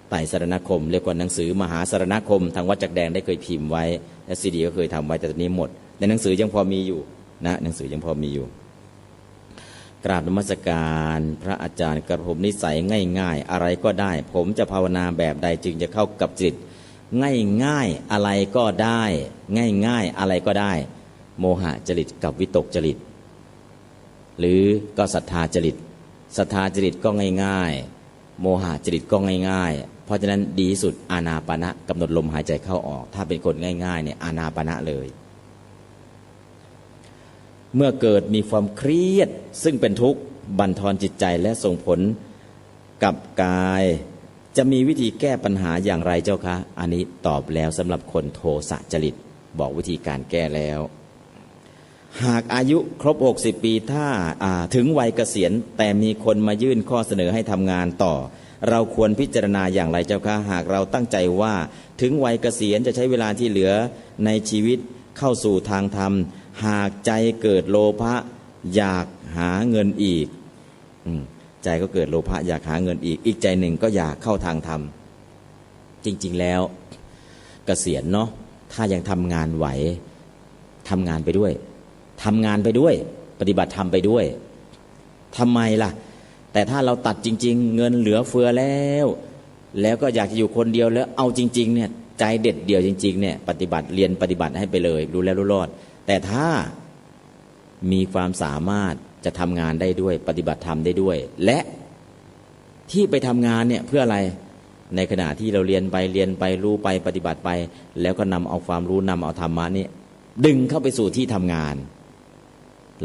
ไตรสรณคมเรียกว่าหนังสือมหาสรณคมทางวัดจักแดงได้เคยพิมพ์ไว้และซีดีก็เคยทำไว้แต่ตอนนี้หมดในหนังสือยังพอมีอยู่นะหนังสือยังพอมีอยู่กราบนมัสการพระอาจารย์กระผมนิสัยง่ายๆอะไรก็ได้ผมจะภาวนาแบบใดจึงจะเข้ากับจิตง่ายๆอะไรก็ได้ง่ายๆอะไรก็ได้โมหะจริตกับวิตกจริตหรือก็ศรัทธาจริตศรัทธาจริตก็ง่ายๆโมหะจริตก็ง่ายๆเพราะฉะนั้นดีที่สุดอานาปานะกำหนดลมหายใจเข้าออกถ้าเป็นคนง่ายๆเนี่ยอานาปานะเลยเมื่อเกิดมีความเครียดซึ่งเป็นทุกข์บั่นทอนจิตใจและส่งผลกับกายจะมีวิธีแก้ปัญหาอย่างไรเจ้าคะอันนี้ตอบแล้วสำหรับคนโทสะจริตบอกวิธีการแก้แล้วหากอายุครบ60 ปีถ้าถึงวัยเกษียณแต่มีคนมายื่นข้อเสนอให้ทำงานต่อเราควรพิจารณาอย่างไรเจ้าคะหากเราตั้งใจว่าถึงวัยเกษียณจะใช้เวลาที่เหลือในชีวิตเข้าสู่ทางธรรมหากใจเกิดโลภะอยากหาเงินอีกใจก็เกิดโลภะอยากหาเงินอีกใจหนึ่งก็อยากเข้าทางธรรมจริงๆแล้วเกษียณเนาะถ้ายังทำงานไหวทำงานไปด้วยทำงานไปด้วยปฏิบัติธรรมไปด้วยทำไมล่ะแต่ถ้าเราตัดจริงๆเงินเหลือเฟือแล้วก็อยากจะอยู่คนเดียวแล้วเอาจริงๆเนี่ยใจเด็ดเดี่ยวจริงๆเนี่ยปฏิบัติเรียนปฏิบัติให้ไปเลยรู้แล้วรู้รอดแต่ถ้ามีความสามารถจะทำงานได้ด้วยปฏิบัติธรรมได้ด้วยและที่ไปทำงานเนี่ยเพื่ออะไรในขณะที่เราเรียนไปรู้ไปปฏิบัติไปแล้วก็นำเอาความรู้นำเอาธรรมะนี่ดึงเข้าไปสู่ที่ทำงาน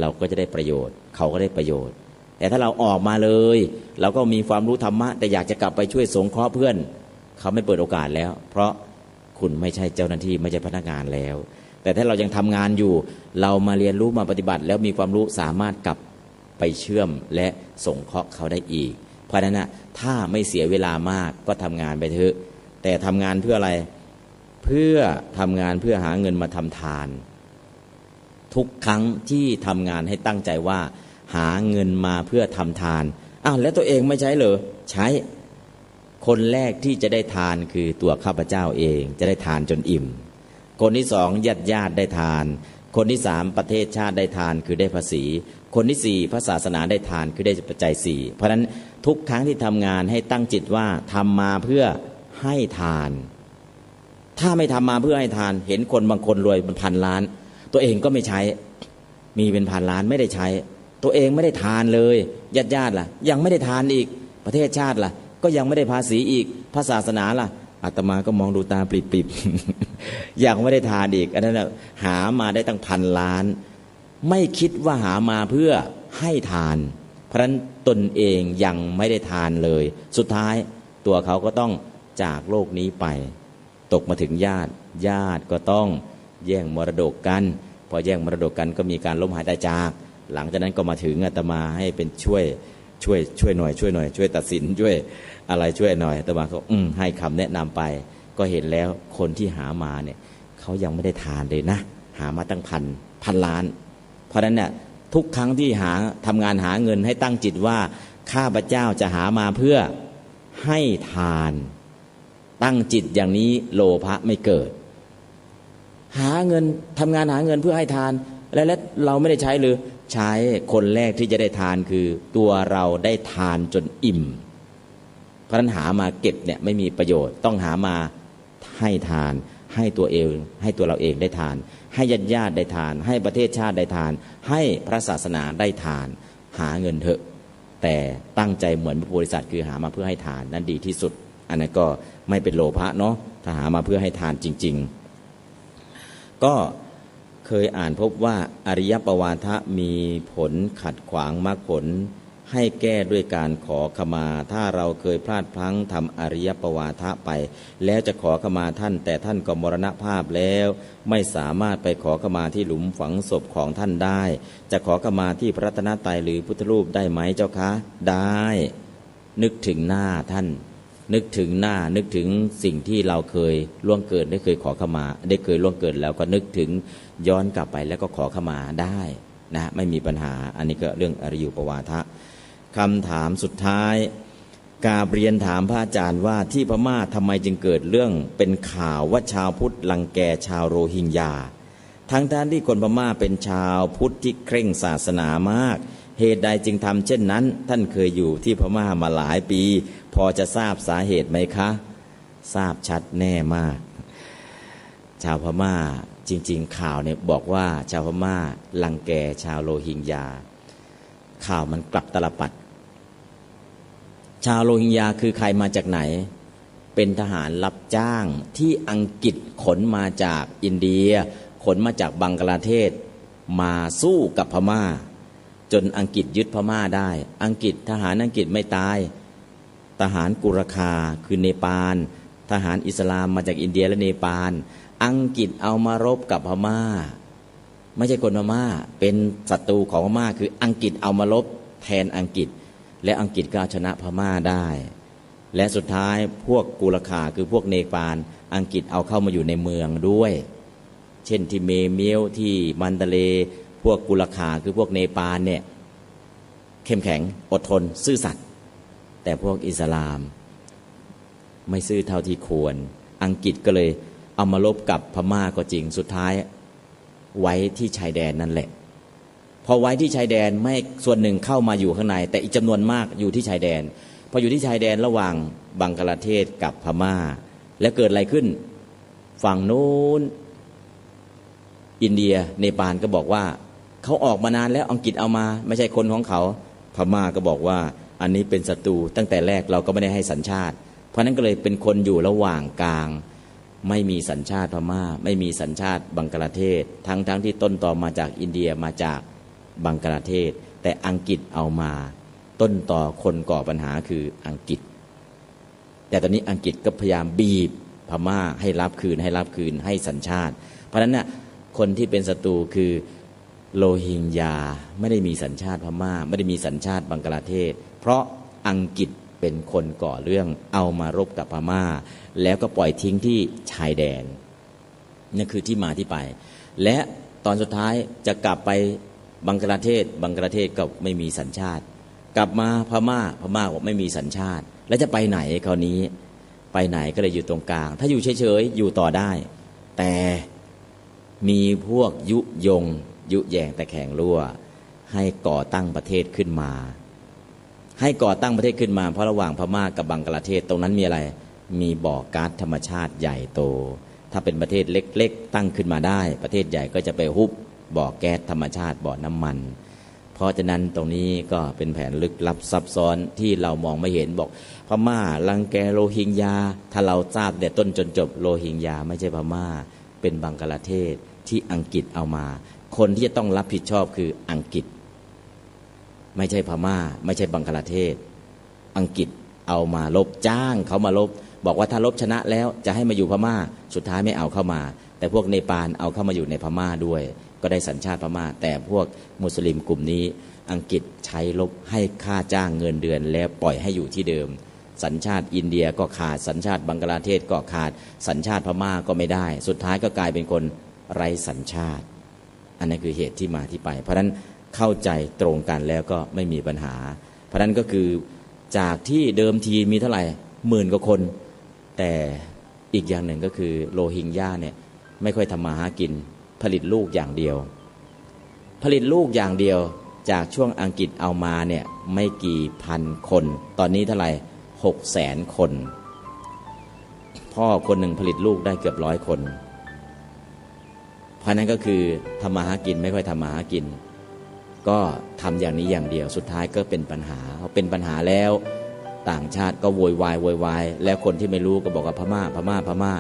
เราก็จะได้ประโยชน์เขาก็ได้ประโยชน์แต่ถ้าเราออกมาเลยเราก็มีความรู้ธรรมะแต่อยากจะกลับไปช่วยสงเคราะห์เพื่อนเขาไม่เปิดโอกาสแล้วเพราะคุณไม่ใช่เจ้าหน้าที่ไม่ใช่พนักงานแล้วแต่ถ้าเรายังทำงานอยู่เรามาเรียนรู้มาปฏิบัติแล้วมีความรู้สามารถกลับไปเชื่อมและสงเคราะห์เขาได้อีกเพราะฉะนั้นนะถ้าไม่เสียเวลามากก็ทำงานไปเถอะแต่ทำงานเพื่ออะไรเพื่อทำงานเพื่อหาเงินมาทำทานทุกครั้งที่ทำงานให้ตั้งใจว่าหาเงินมาเพื่อทำทานอ้าวแล้วตัวเองไม่ใช้เหรอใช้คนแรกที่จะได้ทานคือตัวข้าพเจ้าเองจะได้ทานจนอิ่มคนที่2ญาติได้ทานคนที่3ประเทศชาติได้ทานคือได้ภาษีคนที่4พระศาสนาได้ทานคือได้ปัจจัย4เพราะฉะนั้นทุกครั้งที่ทำงานให้ตั้งจิตว่าทำมาเพื่อให้ทานถ้าไม่ทำมาเพื่อให้ทานเห็นคนบางคนรวยเป็นพันล้านตัวเองก็ไม่ใช้มีเป็นพันล้านไม่ได้ใช้ตัวเองไม่ได้ทานเลยญาติล่ะยังไม่ได้ทานอีกประเทศชาติล่ะก็ยังไม่ได้ภาษีอีกพระศาสนาล่ะอาตมาก็มองดูตาปริบๆยังไม่ได้ทานอีกอันนั้นหามาได้ตั้งพันล้านไม่คิดว่าหามาเพื่อให้ทานเพราะฉะนั้นตนเองยังไม่ได้ทานเลยสุดท้ายตัวเขาก็ต้องจากโลกนี้ไปตกมาถึงญาติก็ต้องแย่งมรดกกันพอแย่งมรดกกันก็มีการล้มหายตายจากหลังจากนั้นก็มาถึงอาตมาให้เป็นช่วยหน่อยช่วยตัดสินช่วยอะไรช่วยหน่อยอาตมาก็ให้คำแนะนำไปก็เห็นแล้วคนที่หามาเนี่ยเขายังไม่ได้ทานเลยนะหามาตั้งพันล้านเพราะฉะนั้นเนี่ย ทุกครั้งที่ทำงานหาเงินให้ตั้งจิตว่าข้าพเจ้าจะหามาเพื่อให้ทานตั้งจิตอย่างนี้โลภะไม่เกิดหาเงินทำงานหาเงินเพื่อให้ทานแล้วเราไม่ได้ใช้หรือใช้คนแรกที่จะได้ทานคือตัวเราได้ทานจนอิ่มเพราะฉะนั้นหามาเก็บเนี่ยไม่มีประโยชน์ต้องหามาให้ทานให้ตัวเองให้ตัวเราเองได้ทานให้ญาติได้ทานให้ประเทศชาติได้ทานให้พระศาสนาได้ทานหาเงินเถอะแต่ตั้งใจเหมือนพระโพธิสัตว์คือหามาเพื่อให้ทานนั่นดีที่สุดอันนั้นก็ไม่เป็นโลภะเนาะถ้าหามาเพื่อให้ทานจริงๆก็เคยอ่านพบว่าอริยปวาทะมีผลขัดขวางมรรคผลให้แก้ด้วยการขอขมาถ้าเราเคยพลาดพลั้งทำอริยปวาทะไปแล้วจะขอขมาท่านแต่ท่านก็มรณภาพแล้วไม่สามารถไปขอขมาที่หลุมฝังศพของท่านได้จะขอขมาที่พระรัตนตรัยหรือพุทธรูปได้ไหมเจ้าคะได้นึกถึงหน้าท่านนึกถึงหน้านึกถึงสิ่งที่เราเคยล่วงเกินได้เคยขอขมาได้เคยล่วงเกินแล้วก็นึกถึงย้อนกลับไปแล้วก็ขอขมาได้นะไม่มีปัญหาอันนี้ก็เรื่องอริยปวาทะคำถามสุดท้ายกราบเรียนถามพระอาจารย์ว่าที่พม่าทำไมจึงเกิดเรื่องเป็นข่าวว่าชาวพุทธรังแกชาวโรฮิงญาทั้งที่คนพม่าเป็นชาวพุทธที่เคร่งศาสนามากเหตุใดจึงทำเช่นนั้นท่านเคยอยู่ที่พม่ามาหลายปีพอจะทราบสาเหตุไหมคะทราบชัดแน่มากชาวพม่าจริงๆข่าวเนี่ยบอกว่าชาวพม่ารังแกชาวโรฮิงญาข่าวมันกลับตลปัดชาวโรฮิงญาคือใครมาจากไหนเป็นทหารรับจ้างที่อังกฤษขนมาจากอินเดียขนมาจากบังกลาเทศมาสู้กับพม่าจนอังกฤษยึดพม่าได้อังกฤษทหารอังกฤษไม่ตายทหารกุรคาคือเนปาลทหารอิสลามมาจากอินเดียและเนปาลอังกฤษเอามารบกับพม่าไม่ใช่คนพม่าเป็นศัตรูของพม่าคืออังกฤษเอามารบแทนอังกฤษและอังกฤษก็ชนะพม่าได้และสุดท้ายพวกกุรคาคือพวกเนปาลอังกฤษเอาเข้ามาอยู่ในเมืองด้วยเช่นที่เมเมียวที่มันดาเลพวกกุรคาคือพวกเนปาลเนี่ยเข้มแข็งอดทนซื่อสัตย์แต่พวกอิสลามไม่ซื่อเท่าที่ควรอังกฤษก็เลยเอามาลบกับพม่าก็จริงสุดท้ายไว้ที่ชายแดนนั่นแหละพอไว้ที่ชายแดนไม่ส่วนหนึ่งเข้ามาอยู่ข้างในแต่อีกจำนวนมากอยู่ที่ชายแดนพออยู่ที่ชายแดนระหว่างบังกลาเทศกับพม่าแล้วเกิดอะไรขึ้นฝั่งนู้นอินเดียเนปาลก็บอกว่าเขาออกมานานแล้วอังกฤษเอามาไม่ใช่คนของเขาพม่าก็บอกว่าอันนี้เป็นศัตรูตั้งแต่แรกเราก็ไม่ได้ให้สัญชาติเพราะนั้นก็เลยเป็นคนอยู่ระหว่างกลางไม่มีสัญชาติพม่าไม่มีสัญชาติบังกลาเทศทั้งที่ต้นตอมาจากอินเดียมาจากบังกลาเทศแต่อังกฤษเอามาต้นต่อคนก่อปัญหาคืออังกฤษแต่ตอนนี้อังกฤษก็พยายามบีบพม่าให้รับคืนให้สัญชาติเพราะฉะนั้นน่ะคนที่เป็นศัตรูคือโรฮิงญาไม่ได้มีสัญชาติพม่าไม่ได้มีสัญชาติบังกลาเทศเพราะอังกฤษเป็นคนก่อเรื่องเอามารบกับพม่าแล้วก็ปล่อยทิ้งที่ชายแดนนั่นคือที่มาที่ไปและตอนสุดท้ายจะกลับไปบังกลาเทศก็ไม่มีสัญชาติกลับมาพม่าก็ไม่มีสัญชาติแล้วจะไปไหนคราวนี้ไปไหนก็เลยอยู่ตรงกลางถ้าอยู่เฉยๆอยู่ต่อได้แต่มีพวกยุแยงแต่แข่งรั่วให้ก่อตั้งประเทศขึ้นมาเพราะระหว่างพม่ากับบังกลาเทศตรงนั้นมีอะไรมีบ่อก๊าซธรรมชาติใหญ่โตถ้าเป็นประเทศเล็กๆตั้งขึ้นมาได้ประเทศใหญ่ก็จะไปฮุบบ่อแก๊สธรรมชาติบ่อน้ำมันเพราะฉะนั้นตรงนี้ก็เป็นแผนลึกลับซับซ้อนที่เรามองไม่เห็นบอกพม่ารังแกโรฮิงญาถ้าเราทราบแต่ต้นจนจบโรฮิงญาไม่ใช่พม่าเป็นบังกลาเทศที่อังกฤษเอามาคนที่จะต้องรับผิดชอบคืออังกฤษไม่ใช่พม่าไม่ใช่บังกลาเทศอังกฤษเอามาลบจ้างเขามาลบบอกว่าถ้าลบชนะแล้วจะให้มาอยู่พม่าสุดท้ายไม่เอาเข้ามาแต่พวกเนปาลเอาเข้ามาอยู่ในพม่าด้วยก็ได้สัญชาติพม่าแต่พวกมุสลิมกลุ่มนี้อังกฤษใช้ลบให้ค่าจ้างเงินเดือนแล้วปล่อยให้อยู่ที่เดิมสัญชาติอินเดียก็ขาดสัญชาติบังกลาเทศก็ขาดสัญชาติพม่าก็ไม่ได้สุดท้ายก็กลายเป็นคนไร้สัญชาติอันนั้นคือเหตุที่มาที่ไปเพราะฉะนั้น เข้าใจตรงกันแล้วก็ไม่มีปัญหาเพราะนั้นก็คือจากที่เดิมทีมีเท่าไหร่10,000 กว่าคนแต่อีกอย่างหนึ่งก็คือโรฮิงญาเนี่ยไม่ค่อยทำมาหากินผลิตลูกอย่างเดียวจากช่วงอังกฤษเอามาเนี่ยไม่กี่พันคนตอนนี้เท่าไหร่600,000 คนพ่อคนหนึ่งผลิตลูกได้เกือบ100 คนเพราะนั้นก็คือทำมาหากินไม่ค่อยทำมาหากินก็ทำอย่างนี้อย่างเดียวสุดท้ายก็เป็นปัญหาพอเป็นปัญหาแล้วต่างชาติก็โวยวายแล้วคนที่ไม่รู้ก็บอกว่าพม่า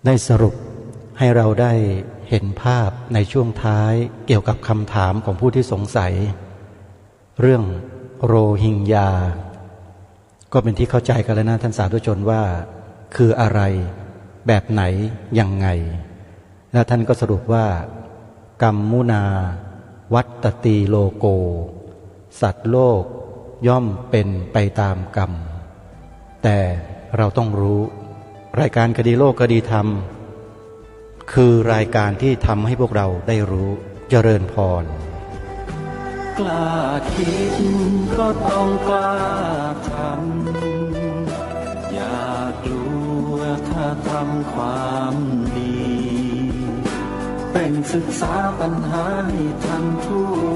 ได้สรุปให้เราได้เห็นภาพในช่วงท้ายเกี่ยวกับคำถามของผู้ที่สงสัยเรื่องโรฮิงญาก็เป็นที่เข้าใจกันแล้วนะท่านสาธุชนว่าคืออะไรแบบไหนยังไงและท่านก็สรุปว่ากัมมุนาวัตตีโลโกสัตว์โลกย่อมเป็นไปตามกรรมแต่เราต้องรู้รายการคดีโลกคดีธรรมคือรายการที่ทำให้พวกเราได้รู้เจริญพรกล้าคิดก็ต้องกล้าทำอย่ากลัวถ้าทำความดีเป็นศึกษาปัญหาให้ทันทุก